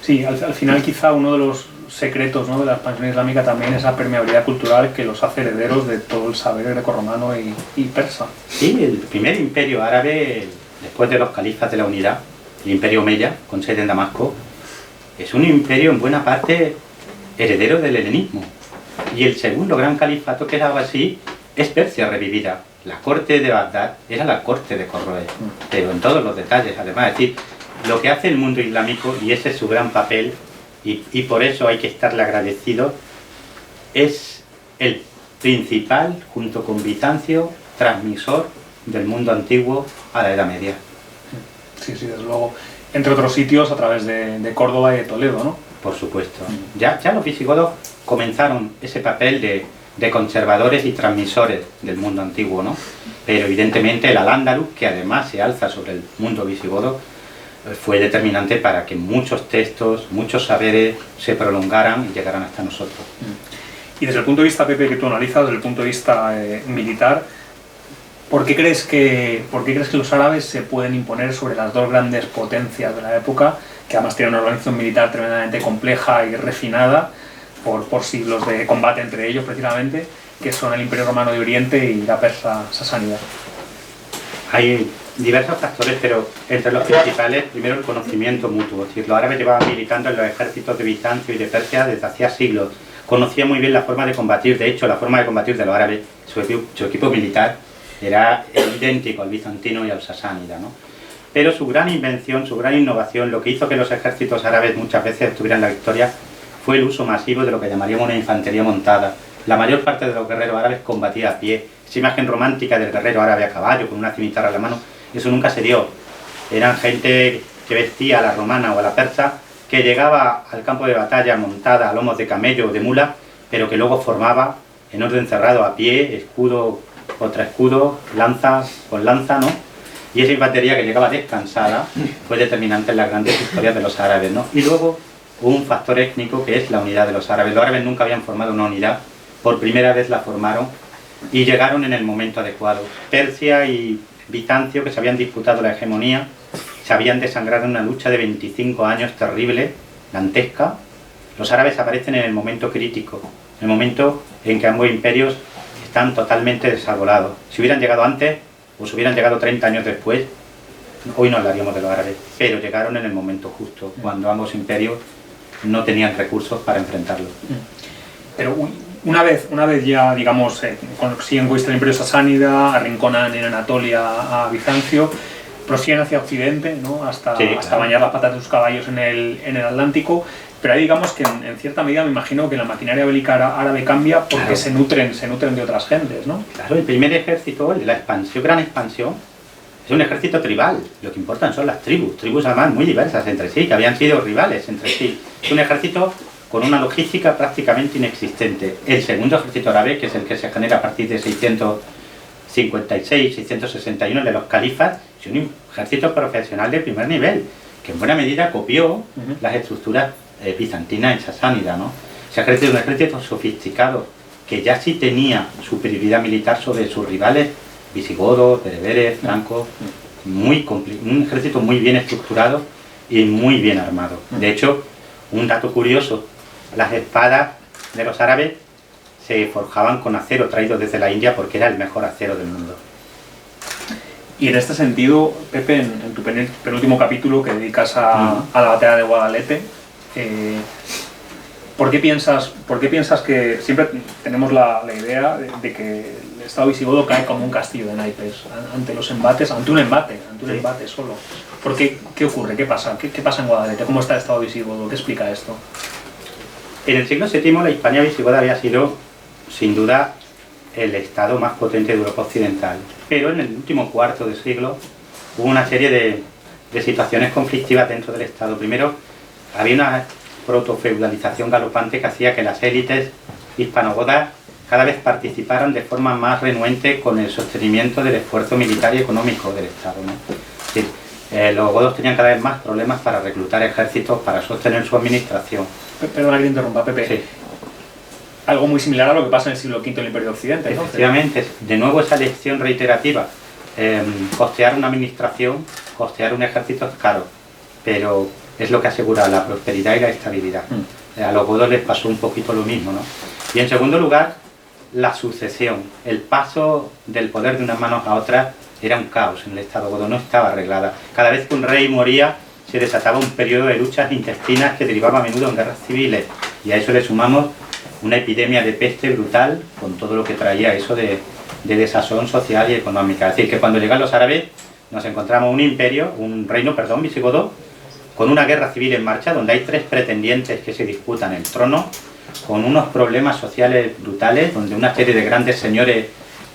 Sí, al final quizá uno de los secretos, ¿no?, de la expansión islámica también es la permeabilidad cultural que los hace herederos de todo el saber grecorromano y persa. Sí, el primer imperio árabe, después de los califas de la unidad, el imperio Omeya, con sede en Damasco, es un imperio en buena parte heredero del helenismo. Y el segundo gran califato, que era Abbasí, es Persia revivida. La corte de Bagdad era la corte de Khosroes, pero en todos los detalles, además. Es decir, lo que hace el mundo islámico, y ese es su gran papel, y por eso hay que estarle agradecido, es el principal, junto con Bizancio, transmisor del mundo antiguo a la Edad Media. Sí, desde luego. Entre otros sitios, a través de Córdoba y de Toledo, ¿no? Por supuesto. Ya los visigodos comenzaron ese papel de conservadores y transmisores del mundo antiguo, ¿no? Pero evidentemente el Al-Ándalus, que además se alza sobre el mundo visigodo, fue determinante para que muchos textos, muchos saberes se prolongaran y llegaran hasta nosotros. Y desde el punto de vista, Pepe, que tú analizas, desde el punto de vista militar, ¿por qué crees que los árabes se pueden imponer sobre las dos grandes potencias de la época, que además tienen una organización militar tremendamente compleja y refinada por siglos de combate entre ellos precisamente, que son el Imperio Romano de Oriente y la persa sasánida? Hay diversos factores, pero entre los principales, primero el conocimiento mutuo. Es decir, los árabes llevaban militando en los ejércitos de Bizancio y de Persia desde hacía siglos. Conocían muy bien la forma de combatir. De hecho, la forma de combatir de los árabes, su equipo militar, era idéntico al bizantino y al sasánida, ¿no? Pero su gran invención, su gran innovación, lo que hizo que los ejércitos árabes muchas veces tuvieran la victoria, fue el uso masivo de lo que llamaríamos una infantería montada. La mayor parte de los guerreros árabes combatía a pie. Esa imagen romántica del guerrero árabe a caballo, con una cimitarra en la mano, eso nunca se dio. Eran gente que vestía a la romana o a la persa, que llegaba al campo de batalla montada a lomos de camello o de mula, pero que luego formaba en orden cerrado a pie, escudo contra escudo, lanza con lanza, ¿no? Y esa infantería que llegaba descansada fue determinante en las grandes historias de los árabes, ¿no? Y luego un factor étnico que es la unidad de los árabes. Los árabes nunca habían formado una unidad, por primera vez la formaron y llegaron en el momento adecuado. Persia y Bizancio, que se habían disputado la hegemonía, se habían desangrado en una lucha de 25 años terrible, dantesca. Los árabes aparecen en el momento crítico, en el momento en que ambos imperios están totalmente desarbolados. Si hubieran llegado antes, o si hubieran llegado 30 años después, hoy no hablaríamos de los árabes, pero llegaron en el momento justo, cuando ambos imperios no tenían recursos para enfrentarlo. Pero una vez ya, digamos, consiguen conquistar el Imperio Sasánida, arrinconan en Anatolia a Bizancio, prosiguen hacia Occidente, ¿no?, hasta bañar las patas de sus caballos en el Atlántico, pero ahí digamos que en cierta medida me imagino que la maquinaria bélica árabe cambia porque claro, se nutren de otras gentes, ¿no? Claro, el primer ejército, el de la expansión, gran expansión, es un ejército tribal. Lo que importan son las tribus además muy diversas entre sí, que habían sido rivales entre sí. Es un ejército con una logística prácticamente inexistente. El segundo ejército árabe, que es el que se genera a partir de 656, 661 de los califas, es un ejército profesional de primer nivel, que en buena medida copió las estructuras bizantinas y sasánidas, ¿no? Ese ejército es un ejército sofisticado, que ya sí tenía superioridad militar sobre sus rivales visigodos, bereberes, francos, un ejército muy bien estructurado y muy bien armado. De hecho, un dato curioso, las espadas de los árabes se forjaban con acero traído desde la India porque era el mejor acero del mundo. Y en este sentido, Pepe, en tu penúltimo capítulo que dedicas a la batalla de Guadalete, ¿por qué piensas que siempre tenemos la idea de que el Estado visigodo cae como un castillo de naipes ante los embates, ante un embate solo? ¿Por qué? ¿Qué ocurre? ¿Qué pasa? ¿Qué pasa en Guadalete? ¿Cómo está el Estado visigodo? ¿Qué explica esto? En el siglo VII la Hispania visigoda había sido, sin duda, el estado más potente de Europa Occidental. Pero en el último cuarto de siglo hubo una serie de situaciones conflictivas dentro del Estado. Primero, había una protofeudalización galopante que hacía que las élites hispanogodas cada vez participaran de forma más renuente con el sostenimiento del esfuerzo militar y económico del Estado, ¿no? Es decir, los godos tenían cada vez más problemas para reclutar ejércitos, para sostener su administración. Perdona que te interrumpa, Pepe. Sí. Algo muy similar a lo que pasa en el siglo V del Imperio de Occidente, ¿no? Efectivamente, de nuevo esa lección reiterativa. Costear una administración, costear un ejército es caro, pero es lo que asegura la prosperidad y la estabilidad. A los godos les pasó un poquito lo mismo, ¿no? Y en segundo lugar, la sucesión. El paso del poder de unas manos a otras era un caos en el Estado godo, no estaba arreglada. Cada vez que un rey moría, se desataba un periodo de luchas intestinas que derivaba a menudo en guerras civiles. Y a eso le sumamos una epidemia de peste brutal, con todo lo que traía eso de desazón social y económica. Es decir, que cuando llegan los árabes, nos encontramos un reino visigodo, con una guerra civil en marcha, donde hay 3 pretendientes que se disputan el trono, con unos problemas sociales brutales, donde una serie de grandes señores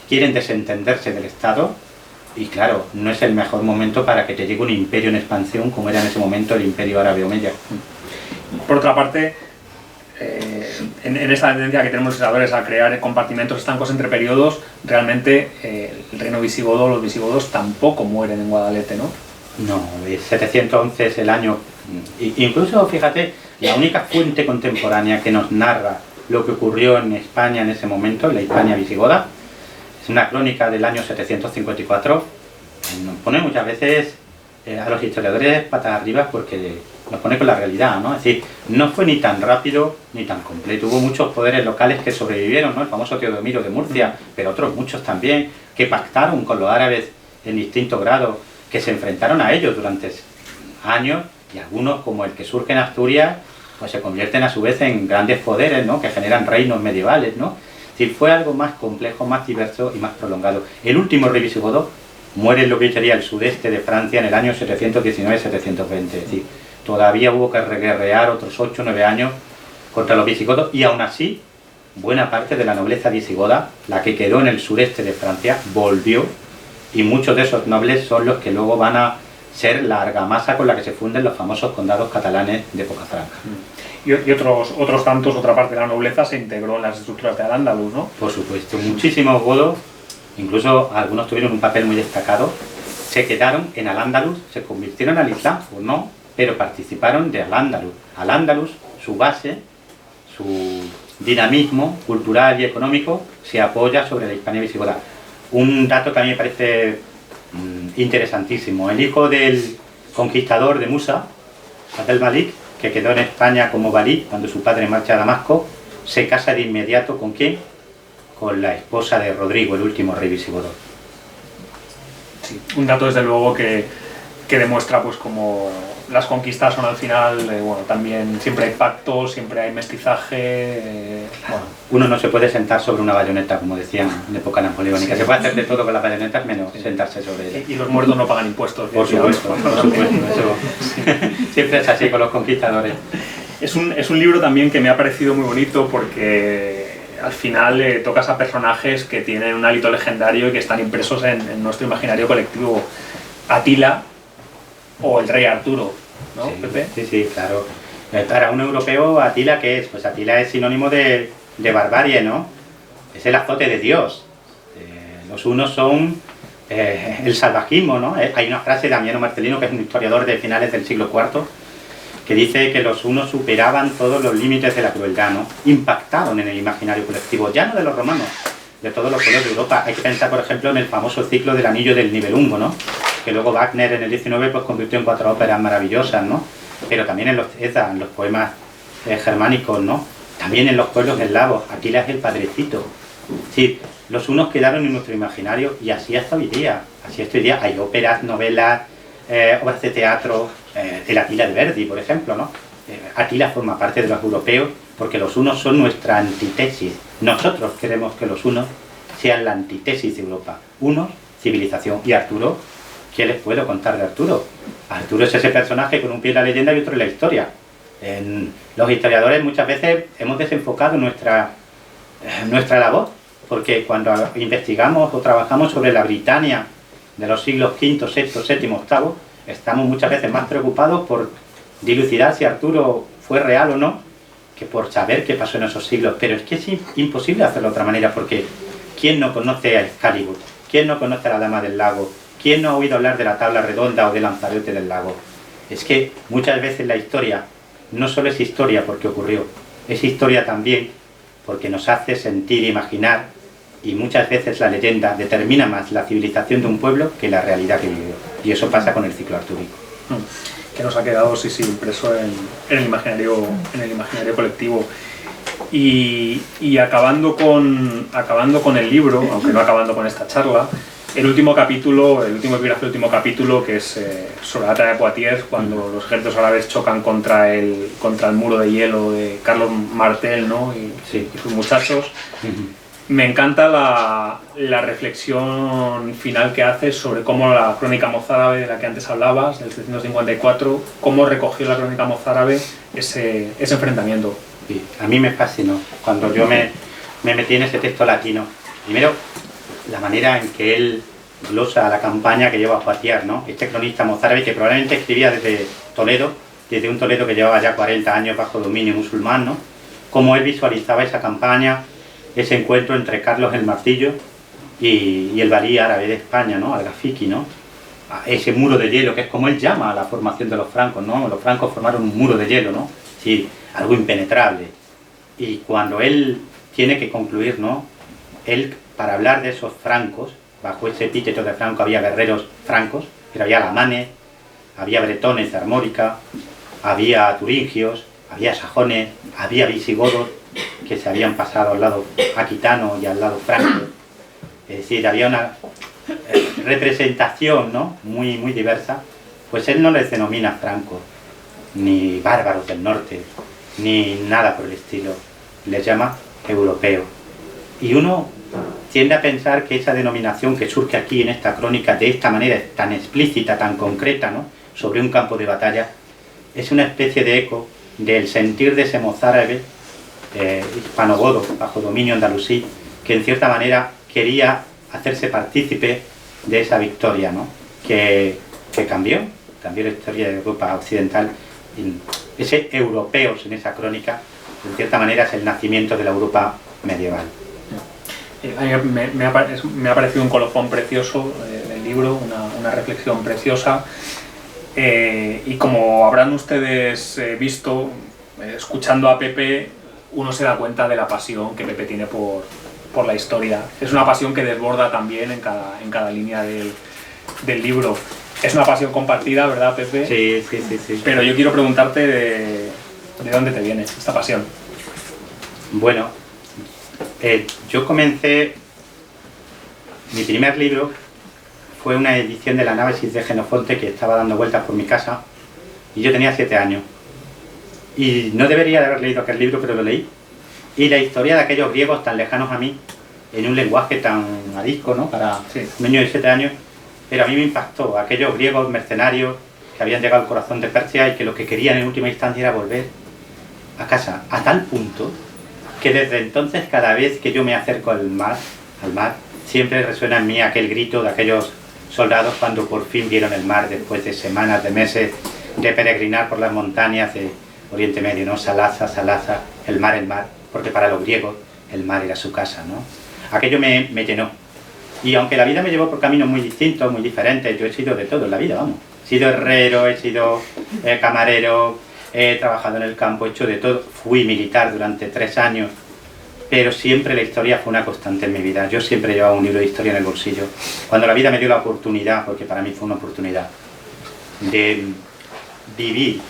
quieren desentenderse del Estado, y claro, no es el mejor momento para que te llegue un imperio en expansión, como era en ese momento el imperio árabe omeya. Por otra parte, en esta tendencia que tenemos los historiadores a crear compartimentos estancos entre periodos, realmente el reino visigodo, los visigodos tampoco mueren en Guadalete, ¿no? No, 711 es el año. Incluso, fíjate, la única fuente contemporánea que nos narra lo que ocurrió en España en ese momento, en la Hispania visigoda, es una crónica del año 754. Nos pone muchas veces a los historiadores patas arriba porque nos pone con la realidad, ¿no? Es decir, no fue ni tan rápido ni tan completo. Hubo muchos poderes locales que sobrevivieron, ¿no? El famoso Teodomiro de Murcia, pero otros muchos también, que pactaron con los árabes en distinto grado, que se enfrentaron a ellos durante años, y algunos, como el que surge en Asturias, pues se convierten a su vez en grandes poderes, ¿no? Que generan reinos medievales, ¿no? Es decir, fue algo más complejo, más diverso y más prolongado. El último rey visigodo muere en lo que sería el sudeste de Francia en el año 719-720, es decir, todavía hubo que guerrear otros 8 o 9 años contra los visigodos, y aún así, buena parte de la nobleza visigoda, la que quedó en el sureste de Francia, volvió, y muchos de esos nobles son los que luego van a ser la argamasa con la que se funden los famosos condados catalanes de época franca. Y otros tantos, otra parte de la nobleza se integró en las estructuras de Al-Ándalus, ¿no? Por supuesto, muchísimos godos, incluso algunos tuvieron un papel muy destacado, se quedaron en Al-Ándalus, se convirtieron al Islam, o no, pero participaron de Al-Ándalus. Al-Ándalus, su base, su dinamismo cultural y económico, se apoya sobre la Hispania visigoda. Un dato que a mí me parece interesantísimo: el hijo del conquistador de Musa, Abd el-Malik, que quedó en España como valí cuando su padre marcha a Damasco, se casa de inmediato ¿con quién? Con la esposa de Rodrigo, el último rey visigodo. Sí, un dato desde luego que demuestra pues como las conquistas son al final, bueno, también siempre hay pactos, siempre hay mestizaje. Bueno. Uno no se puede sentar sobre una bayoneta, como decían en época napoleónica. Sí. Se puede hacer de todo con las bayonetas menos sentarse sobre ella. Y los muertos no pagan impuestos. Por supuesto, por supuesto. Eso siempre es así con los conquistadores. Es un libro también que me ha parecido muy bonito porque al final tocas a personajes que tienen un hálito legendario y que están impresos en nuestro imaginario colectivo. Atila o el rey Arturo, ¿no, sí, Pepe? Sí, claro. Para un europeo, Atila, ¿qué es? Pues Atila es sinónimo de barbarie, ¿no? Es el azote de Dios. Los hunos son el salvajismo, ¿no? Hay una frase de Amiano Marcelino, que es un historiador de finales del siglo IV, que dice que los hunos superaban todos los límites de la crueldad, ¿no? Impactaron en el imaginario colectivo, ya no de los romanos, de todos los pueblos de Europa. Hay que pensar, por ejemplo, en el famoso ciclo del Anillo del Nibelungo, ¿no? Que luego Wagner en el 19 pues convirtió en 4 óperas maravillosas, ¿no? Pero también en los Eddas, en los poemas germánicos, ¿no? También en los pueblos eslavos. Aquila es el padrecito. Sí, los hunos quedaron en nuestro imaginario y así hasta hoy día. Así hasta hoy día hay óperas, novelas, obras de teatro, el Atila de Verdi, por ejemplo, ¿no? Atila forma parte de los europeos porque los hunos son nuestra antítesis. Nosotros queremos que los hunos sean la antítesis de Europa. Hunos, civilización. Y Arturo, ¿qué les puedo contar de Arturo? Arturo es ese personaje con un pie en la leyenda y otro en la historia. Los historiadores muchas veces hemos desenfocado nuestra labor, porque cuando investigamos o trabajamos sobre la Britania de los siglos V, VI, VII, VIII, estamos muchas veces más preocupados por dilucidar si Arturo fue real o no, que por saber qué pasó en esos siglos, pero es que es imposible hacerlo de otra manera, porque ¿quién no conoce a Excalibur? ¿Quién no conoce a la Dama del Lago? ¿Quién no ha oído hablar de la Tabla Redonda o de Lanzarote del Lago? Es que muchas veces la historia no solo es historia porque ocurrió, es historia también porque nos hace sentir e imaginar, y muchas veces la leyenda determina más la civilización de un pueblo que la realidad que vivió. Y eso pasa con el ciclo artúrico. Que nos ha quedado, sí, impreso en el imaginario colectivo. Y acabando con el libro, aunque no acabando con esta charla, el último epígrafe, que es sobre la batalla de Poitiers, cuando los ejércitos árabes chocan contra el muro de hielo de Carlos Martel, ¿no? y sus muchachos. Me encanta la reflexión final que hace sobre cómo la crónica mozárabe de la que antes hablabas, del 754, cómo recogió la crónica mozárabe ese enfrentamiento. Sí, a mí me fascinó cuando yo me metí en ese texto latino. Primero, la manera en que él glosa la campaña que lleva a Poitiers, ¿no? Este cronista mozárabe que probablemente escribía desde Toledo, desde un Toledo que llevaba ya 40 años bajo dominio musulmán, ¿no? Cómo él visualizaba esa campaña, ese encuentro entre Carlos el Martillo y el valí árabe de España, ¿no? Al-Gafiki, ¿no? Ese muro de hielo, que es como él llama a la formación de los francos, ¿no? Los francos formaron un muro de hielo, ¿no? Sí, algo impenetrable. Y cuando él tiene que concluir, ¿no? Él, para hablar de esos francos, bajo ese epíteto de franco había guerreros francos, pero había alamanes, había bretones de Armórica, había turingios, había sajones, había visigodos que se habían pasado al lado aquitano y al lado franco. Es decir, había una representación, ¿no? muy diversa. Pues él no les denomina francos, ni bárbaros del norte, ni nada por el estilo. Les llama europeos. Y uno tiende a pensar que esa denominación que surge aquí en esta crónica de esta manera tan explícita, tan concreta, ¿no? Sobre un campo de batalla, es una especie de eco del sentir de ese mozárabe hispanogodo, bajo dominio andalusí, que en cierta manera quería hacerse partícipe de esa victoria, ¿no? que cambió la historia de Europa occidental. Ese europeos en esa crónica, en cierta manera, es el nacimiento de la Europa medieval. Me ha parecido un colofón precioso del libro, una reflexión preciosa, y como habrán ustedes visto, escuchando a Pepe, uno se da cuenta de la pasión que Pepe tiene por la historia. Es una pasión que desborda también en cada línea del libro. Es una pasión compartida, ¿verdad, Pepe? Sí. Pero yo quiero preguntarte de dónde te viene esta pasión. Bueno, yo comencé... Mi primer libro fue una edición de la Anábasis de Jenofonte que estaba dando vueltas por mi casa y yo tenía 7 años. Y no debería de haber leído aquel libro, pero lo leí. Y la historia de aquellos griegos tan lejanos a mí, en un lenguaje tan arisco, ¿no? Para un niño de 7 años, pero a mí me impactó. Aquellos griegos mercenarios que habían llegado al corazón de Persia y que lo que querían en última instancia era volver a casa, a tal punto que desde entonces cada vez que yo me acerco al mar, siempre resuena en mí aquel grito de aquellos soldados cuando por fin vieron el mar después de semanas, de meses de peregrinar por las montañas de Oriente Medio, ¿no? Salasa, el mar, porque para los griegos el mar era su casa, ¿no? Aquello me llenó. Y aunque la vida me llevó por caminos muy distintos, muy diferentes, yo he sido de todo en la vida, vamos. He sido herrero, he sido camarero, he trabajado en el campo, he hecho de todo. Fui militar durante 3 años, pero siempre la historia fue una constante en mi vida. Yo siempre llevaba un libro de historia en el bolsillo. Cuando la vida me dio la oportunidad, porque para mí fue una oportunidad, de vivir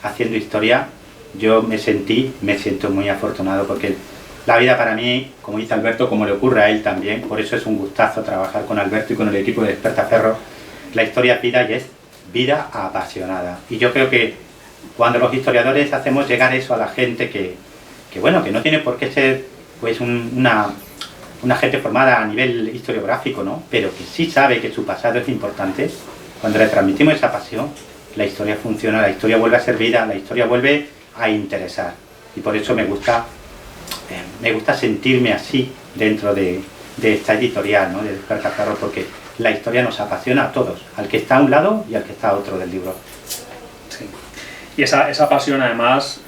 haciendo historia, yo me siento muy afortunado, porque la vida para mí, como dice Alberto, como le ocurre a él también, por eso es un gustazo trabajar con Alberto y con el equipo de Despertaferro. La historia es vida y es vida apasionada. Y yo creo que cuando los historiadores hacemos llegar eso a la gente que bueno, que no tiene por qué ser pues una gente formada a nivel historiográfico, ¿no? Pero que sí sabe que su pasado es importante, cuando le transmitimos esa pasión, la historia funciona, la historia vuelve a ser vida, la historia vuelve a interesar. Y por eso me gusta sentirme así dentro de esta editorial, ¿no? De Despertaferro, porque la historia nos apasiona a todos, al que está a un lado y al que está a otro del libro. Sí. Y esa pasión además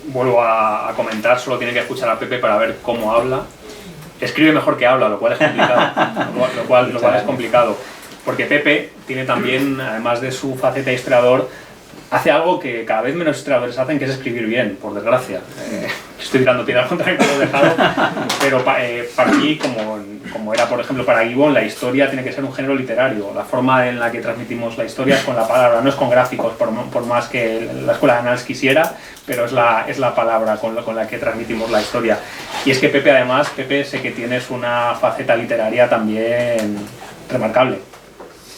vuelvo a comentar, solo tiene que escuchar a Pepe para ver cómo habla. Escribe mejor que habla, lo cual es complicado. lo cual es complicado. Porque Pepe tiene también, además de su faceta de historiador, hace algo que cada vez menos historiadores hacen, que es escribir bien, por desgracia. Estoy tirando tiras contra el que lo he dejado, pero para mí, como era por ejemplo para Gibbon, la historia tiene que ser un género literario. La forma en la que transmitimos la historia es con la palabra, no es con gráficos, por más que la escuela de Annals quisiera, pero es la palabra con la que transmitimos la historia. Y es que Pepe, además, Pepe sé que tienes una faceta literaria también remarcable.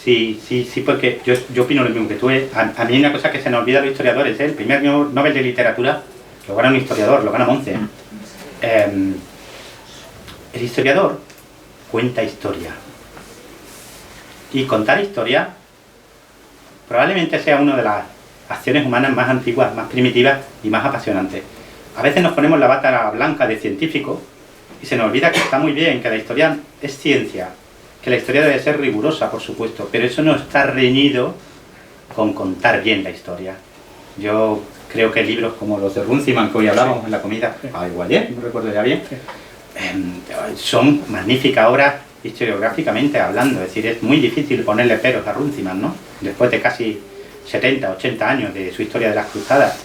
Sí, porque yo opino lo mismo que tú. A mí hay una cosa que se nos olvida a los historiadores, el primer Nobel de Literatura lo gana un historiador, lo gana Montse. El historiador cuenta historia. Y contar historia probablemente sea una de las acciones humanas más antiguas, más primitivas y más apasionantes. A veces nos ponemos la bata blanca de científico y se nos olvida que está muy bien, que la historia es ciencia, que la historia debe ser rigurosa, por supuesto, pero eso no está reñido con contar bien la historia. Yo creo que libros como los de Runciman, que hoy hablábamos en la comida, igual no recuerdo ya bien, son magníficas obras historiográficamente hablando. Es decir, es muy difícil ponerle peros a Runciman, ¿no? Después de casi 70, 80 años de su historia de las cruzadas.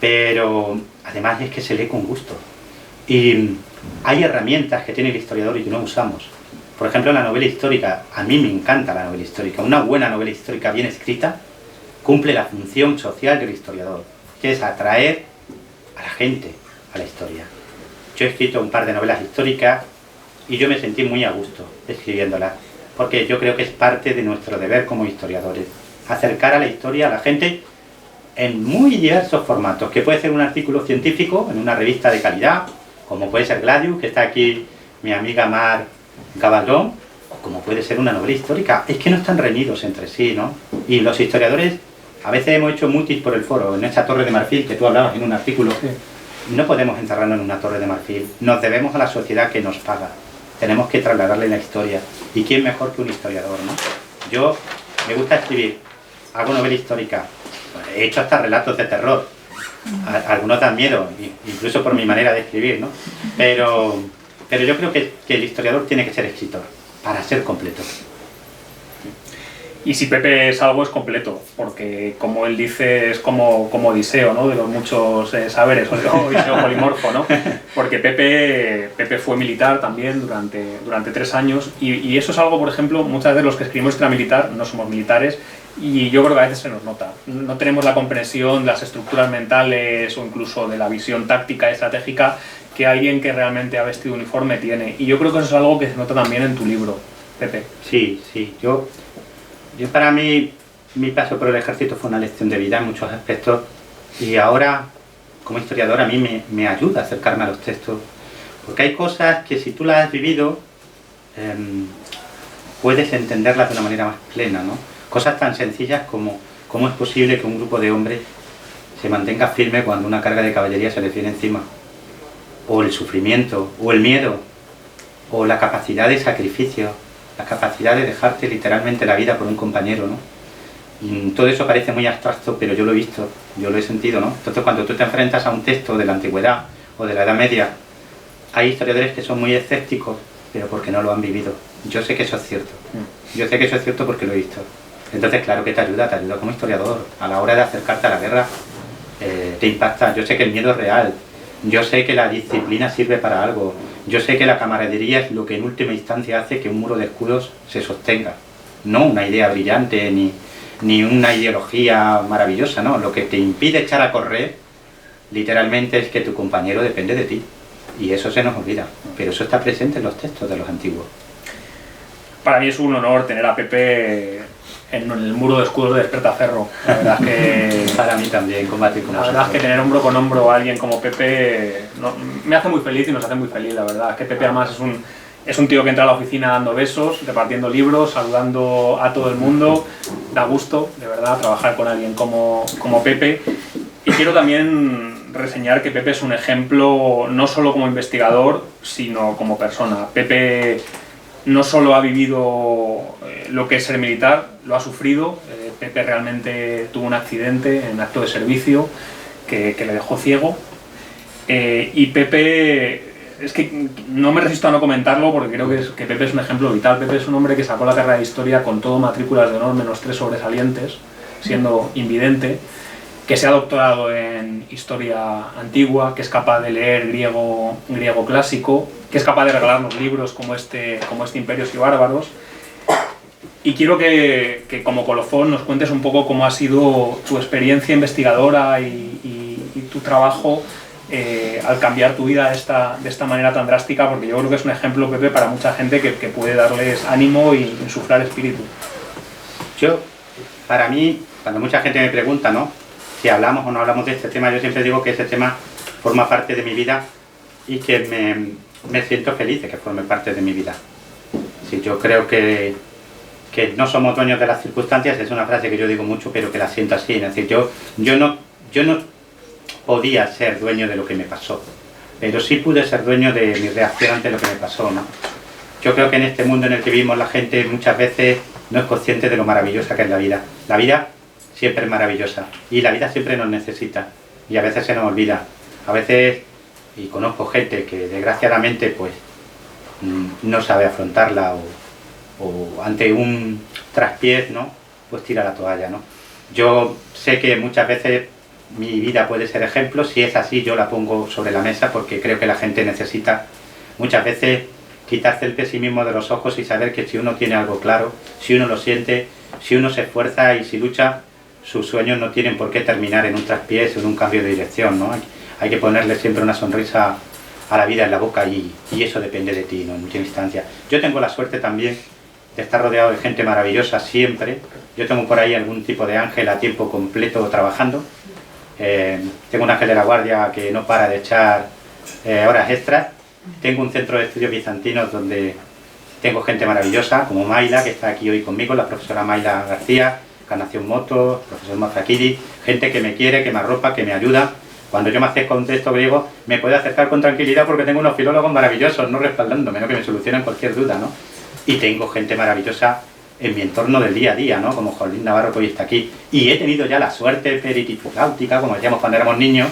Pero además es que se lee con gusto. Y hay herramientas que tiene el historiador y que no usamos. Por ejemplo, la novela histórica. A mí me encanta la novela histórica. Una buena novela histórica bien escrita cumple la función social del historiador, que es atraer a la gente a la historia. Yo he escrito un par de novelas históricas y yo me sentí muy a gusto escribiéndolas, porque yo creo que es parte de nuestro deber como historiadores, acercar a la historia a la gente en muy diversos formatos, que puede ser un artículo científico en una revista de calidad, como puede ser Gladius, que está aquí mi amiga Mar Gabaldón, o como puede ser una novela histórica. Es que no están reñidos entre sí, ¿no? Y los historiadores a veces hemos hecho mutis por el foro, en esta torre de marfil que tú hablabas en un artículo. Sí. No podemos encerrarnos en una torre de marfil, nos debemos a la sociedad que nos paga, tenemos que trasladarle la historia. ¿Y quién mejor que un historiador, no? Yo me gusta escribir, hago novela histórica, he hecho hasta relatos de terror, algunos dan miedo, incluso por mi manera de escribir, ¿no? Pero yo creo que el historiador tiene que ser escritor, para ser completo. Y si Pepe es algo, es completo, porque como él dice, es como Odiseo, ¿no? De los muchos saberes, o Odiseo polimorfo, ¿no? Porque Pepe fue militar también durante 3 años, y eso es algo, por ejemplo, muchas veces los que escribimos historia militar no somos militares, y yo creo que a veces se nos nota. No tenemos la comprensión de las estructuras mentales o incluso de la visión táctica y estratégica que alguien que realmente ha vestido uniforme tiene. Y yo creo que eso es algo que se nota también en tu libro, Pepe. Sí. Yo para mí, mi paso por el ejército fue una lección de vida en muchos aspectos, y ahora, como historiador, a mí me ayuda a acercarme a los textos, porque hay cosas que si tú las has vivido, puedes entenderlas de una manera más plena, ¿no? Cosas tan sencillas como cómo es posible que un grupo de hombres se mantenga firme cuando una carga de caballería se les viene encima, o el sufrimiento, o el miedo, o la capacidad de sacrificio, la capacidad de dejarte literalmente la vida por un compañero, ¿no? Y todo eso parece muy abstracto, pero yo lo he visto, yo lo he sentido, ¿no? Entonces, cuando tú te enfrentas a un texto de la antigüedad o de la Edad Media, hay historiadores que son muy escépticos, pero porque no lo han vivido. Yo sé que eso es cierto. Yo sé que eso es cierto porque lo he visto. Entonces, claro que te ayuda como historiador. A la hora de acercarte a la guerra, te impacta. Yo sé que el miedo es real. Yo sé que la disciplina sirve para algo. Yo sé que la camaradería es lo que en última instancia hace que un muro de escudos se sostenga. No una idea brillante ni una ideología maravillosa, no. Lo que te impide echar a correr, literalmente, es que tu compañero depende de ti. Y eso se nos olvida. Pero eso está presente en los textos de los antiguos. Para mí es un honor tener a Pepe en el muro de escudos de Despertaferro. La verdad es que... Para mí también, combatir con vosotros. La verdad es que tener hombro con hombro a alguien como Pepe me hace muy feliz y nos hace muy feliz, la verdad. Es que Pepe además es un tío que entra a la oficina dando besos, repartiendo libros, saludando a todo el mundo. Da gusto, de verdad, trabajar con alguien como Pepe. Y quiero también reseñar que Pepe es un ejemplo no solo como investigador, sino como persona. Pepe no solo ha vivido lo que es ser militar, lo ha sufrido. Pepe realmente tuvo un accidente en acto de servicio que le dejó ciego, Y Pepe, es que no me resisto a no comentarlo porque creo que Pepe es un ejemplo vital. Pepe es un hombre que sacó la carrera de Historia con todo matrículas de honor menos 3 sobresalientes, siendo invidente, que se ha doctorado en Historia Antigua, que es capaz de leer griego clásico, que es capaz de regalarnos libros como este Imperios y Bárbaros. Y quiero que como colofón nos cuentes un poco cómo ha sido tu experiencia investigadora y tu trabajo al cambiar tu vida de esta manera tan drástica, porque yo creo que es un ejemplo, Pepe, para mucha gente que puede darles ánimo y insuflar espíritu. Para mí, cuando mucha gente me pregunta, ¿no?, si hablamos o no hablamos de este tema, yo siempre digo que este tema forma parte de mi vida y que me siento feliz de que forme parte de mi vida. Sí, yo creo que no somos dueños de las circunstancias, es una frase que yo digo mucho, pero que la siento así. Es decir, yo no podía ser dueño de lo que me pasó, pero sí pude ser dueño de mi reacción ante lo que me pasó, ¿no? Yo creo que en este mundo en el que vivimos la gente muchas veces no es consciente de lo maravillosa que es la vida. La vida siempre es maravillosa y la vida siempre nos necesita y a veces se nos olvida. A veces, y conozco gente que desgraciadamente pues no sabe afrontarla o ante un traspiés, ¿no?, pues tira la toalla, ¿no? Yo sé que muchas veces mi vida puede ser ejemplo. Si es así, yo la pongo sobre la mesa porque creo que la gente necesita muchas veces quitarse el pesimismo de los ojos y saber que si uno tiene algo claro, si uno lo siente, si uno se esfuerza y si lucha, sus sueños no tienen por qué terminar en un traspiés o en un cambio de dirección, ¿no? Hay que ponerle siempre una sonrisa a la vida en la boca y eso depende de ti, ¿no?, en última instancia. Yo tengo la suerte también de estar rodeado de gente maravillosa siempre. Yo tengo por ahí algún tipo de ángel a tiempo completo trabajando. Tengo un ángel de la guardia que no para de echar horas extras. Tengo un centro de estudios bizantinos donde tengo gente maravillosa como Mayla, que está aquí hoy conmigo, la profesora Mayla García, Encarnación Moto, profesor Mafrakiri, gente que me quiere, que me arropa, que me ayuda. Cuando yo me acerco a un texto griego me puedo acercar con tranquilidad porque tengo unos filólogos maravillosos, no respaldándome, ¿no?, que me solucionan cualquier duda, ¿no? Y tengo gente maravillosa en mi entorno del día a día, ¿no?, como Jolín Navarro, que hoy está aquí. Y he tenido ya la suerte peritifláutica, como decíamos cuando éramos niños,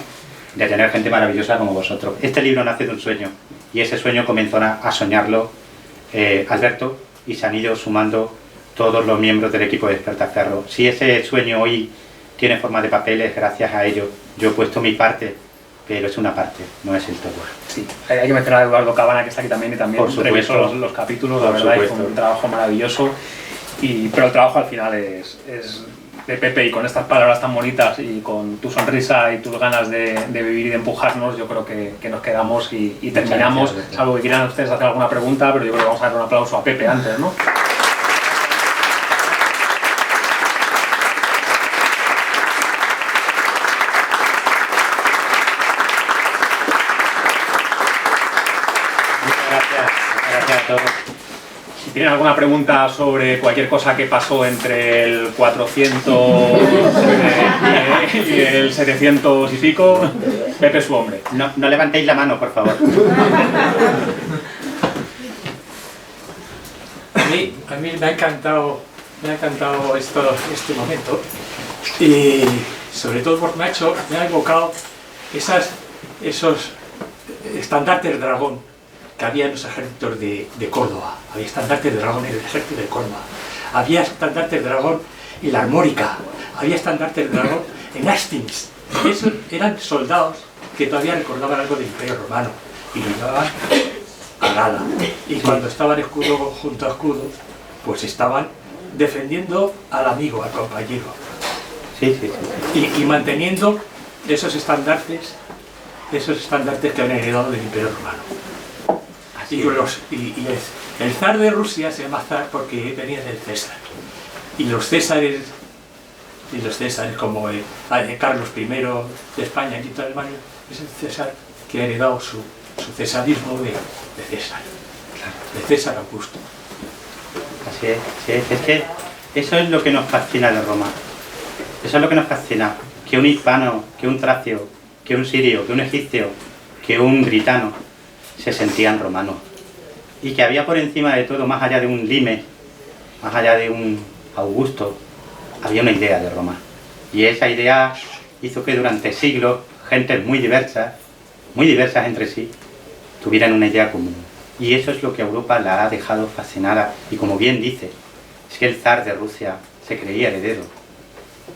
de tener gente maravillosa como vosotros. Este libro nace de un sueño, y ese sueño comenzó a soñarlo Alberto, y se han ido sumando todos los miembros del equipo de Despertaferro. Si ese sueño hoy tiene forma de papeles, gracias a ello. Yo he puesto mi parte, pero es una parte, no es el todo. Sí, hay que mencionar a Eduardo Cabana, que está aquí también, y también revisó los capítulos, la verdad, hizo un trabajo maravilloso. Pero el trabajo al final es de Pepe, y con estas palabras tan bonitas y con tu sonrisa y tus ganas de vivir y de empujarnos, yo creo que nos quedamos y terminamos. Salvo que quieran ustedes hacer alguna pregunta, pero yo creo que vamos a dar un aplauso a Pepe antes, ¿no? Gracias a todos. Si tienen alguna pregunta sobre cualquier cosa que pasó entre el 400 y el 700 y pico, Pepe es su hombre. No levantéis la mano, por favor. A mí me ha encantado este momento, y sobre todo porque me ha evocado esos estandartes de dragón que había en los ejércitos de Córdoba. Había estandartes de dragón en el ejército de Córdoba, había estandartes de dragón en la Armórica, había estandartes de dragón en Hastings. Esos eran soldados que todavía recordaban algo del Imperio Romano y lo llevaban a gala. Y cuando estaban escudo junto a escudo, pues estaban defendiendo al amigo, al compañero. Sí. Y manteniendo esos estandartes que habían heredado del Imperio Romano. El zar de Rusia se llama zar porque venía del César. Y los Césares como Carlos I de España y de Alemania, es el César que ha heredado su cesarismo de César, de César Augusto. Así es que eso es lo que nos fascina de Roma. Eso es lo que nos fascina, que un hispano, que un tracio, que un sirio, que un egipcio, que un britano se sentían romanos, y que había por encima de todo, más allá de un Lime, más allá de un Augusto, había una idea de Roma, y esa idea hizo que durante siglos gentes muy diversas muy diversas entre sí, tuvieran una idea común. Y eso es lo que a Europa la ha dejado fascinada. Y como bien dice, es que el zar de Rusia se creía heredero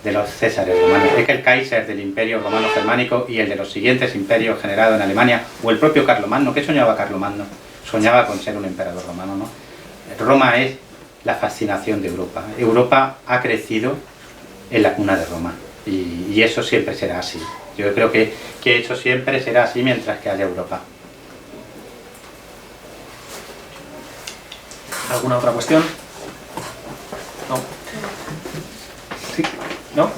de los césares romanos. Es que el Kaiser del Imperio Romano Germánico y el de los siguientes imperios generados en Alemania, o el propio Carlomagno, ¿qué soñaba Carlomagno? Soñaba con ser un emperador romano, ¿no? Roma es la fascinación de Europa. Europa ha crecido en la cuna de Roma y eso siempre será así. Yo creo que eso siempre será así mientras que haya Europa. ¿Alguna otra cuestión? No. ¿Sí? ¿No?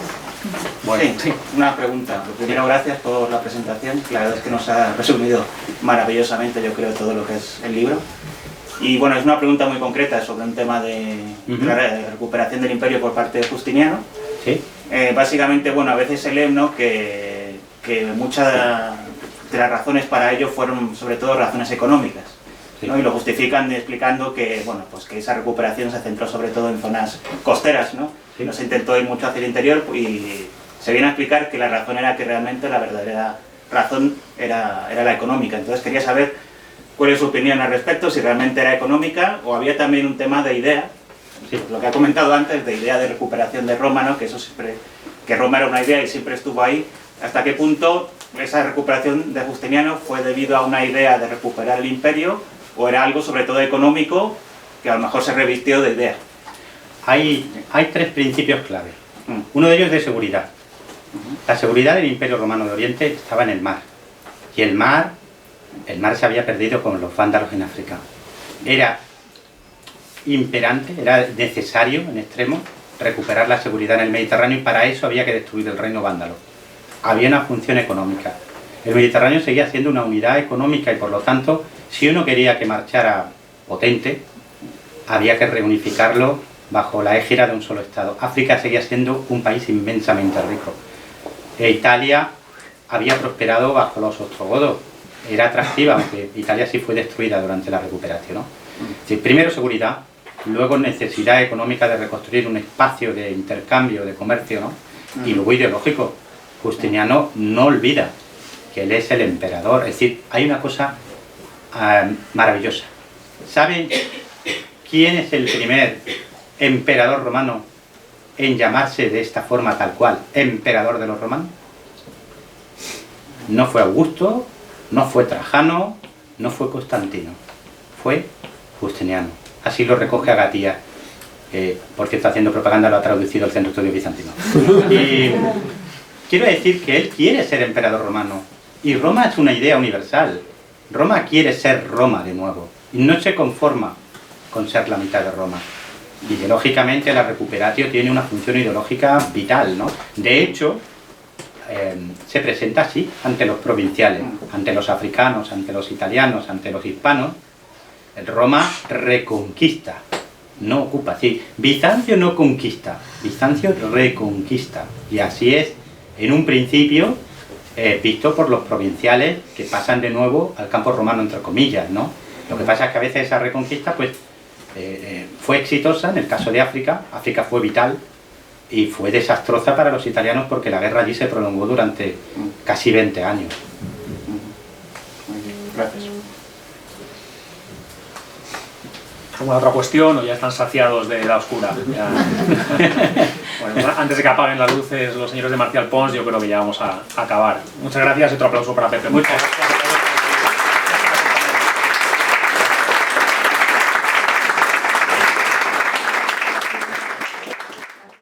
Bueno, Sí, una pregunta. Lo primero, gracias por la presentación. La verdad es que nos ha resumido maravillosamente, yo creo, todo lo que es el libro. Y bueno, es una pregunta muy concreta sobre un tema de la recuperación del imperio por parte de Justiniano. ¿Sí? Básicamente, bueno, a veces se lee, ¿no?, que muchas de las razones para ello fueron sobre todo razones económicas, ¿no? Sí. Y lo justifican explicando que, bueno, pues que esa recuperación se centró sobre todo en zonas costeras, ¿no? Sí. No se intentó ir mucho hacia el interior y se viene a explicar que la razón era que realmente la verdadera razón era la económica. Entonces quería saber cuál es su opinión al respecto, si realmente era económica o había también un tema de idea, Sí. lo que ha comentado antes, de idea de recuperación de Roma, ¿no? Que eso siempre, que Roma era una idea y siempre estuvo ahí. ¿Hasta qué punto esa recuperación de Justiniano fue debido a una idea de recuperar el imperio o era algo sobre todo económico que a lo mejor se revistió de idea? Hay tres principios clave. Uno de ellos es de seguridad. La seguridad del Imperio Romano de Oriente estaba en el mar. Y el mar se había perdido con los vándalos en África. Era imperante, era necesario en extremo recuperar la seguridad en el Mediterráneo y para eso había que destruir el reino vándalo. Había una función económica. El Mediterráneo seguía siendo una unidad económica y por lo tanto, si uno quería que marchara potente, había que reunificarlo bajo la égida de un solo Estado. África seguía siendo un país inmensamente rico. Italia había prosperado bajo los ostrogodos. Era atractiva, aunque Italia sí fue destruida durante la recuperación, ¿no? Sí, primero seguridad, luego necesidad económica de reconstruir un espacio de intercambio, de comercio, ¿no? Y luego ideológico. Justiniano no olvida que él es el emperador. Es decir, hay una cosa maravillosa. ¿Saben quién es el primer emperador romano en llamarse de esta forma tal cual, emperador de los romanos? No fue Augusto, no fue Trajano, no fue Constantino, fue Justiniano. Así lo recoge Agatía, por cierto, haciendo propaganda lo ha traducido el Centro de Estudios Bizantino. Y quiero decir que él quiere ser emperador romano, y Roma es una idea universal. Roma quiere ser Roma de nuevo, y no se conforma con ser la mitad de Roma. Ideológicamente la recuperatio tiene una función ideológica vital, ¿no? De hecho, se presenta así ante los provinciales, ante los africanos, ante los italianos, ante los hispanos. Roma reconquista, no ocupa. Sí, Bizancio no conquista, Bizancio reconquista. Y así es, en un principio, visto por los provinciales que pasan de nuevo al campo romano, entre comillas, ¿no? Lo que pasa es que a veces esa reconquista pues, fue exitosa. En el caso de África, África fue vital y fue desastrosa para los italianos porque la guerra allí se prolongó durante casi 20 años. Gracias. ¿Alguna otra cuestión o ya están saciados de la oscura? Ya... Bueno, antes de que apaguen las luces los señores de Marcial Pons, yo creo que ya vamos a acabar. Muchas gracias y otro aplauso para Pepe. Muchas gracias.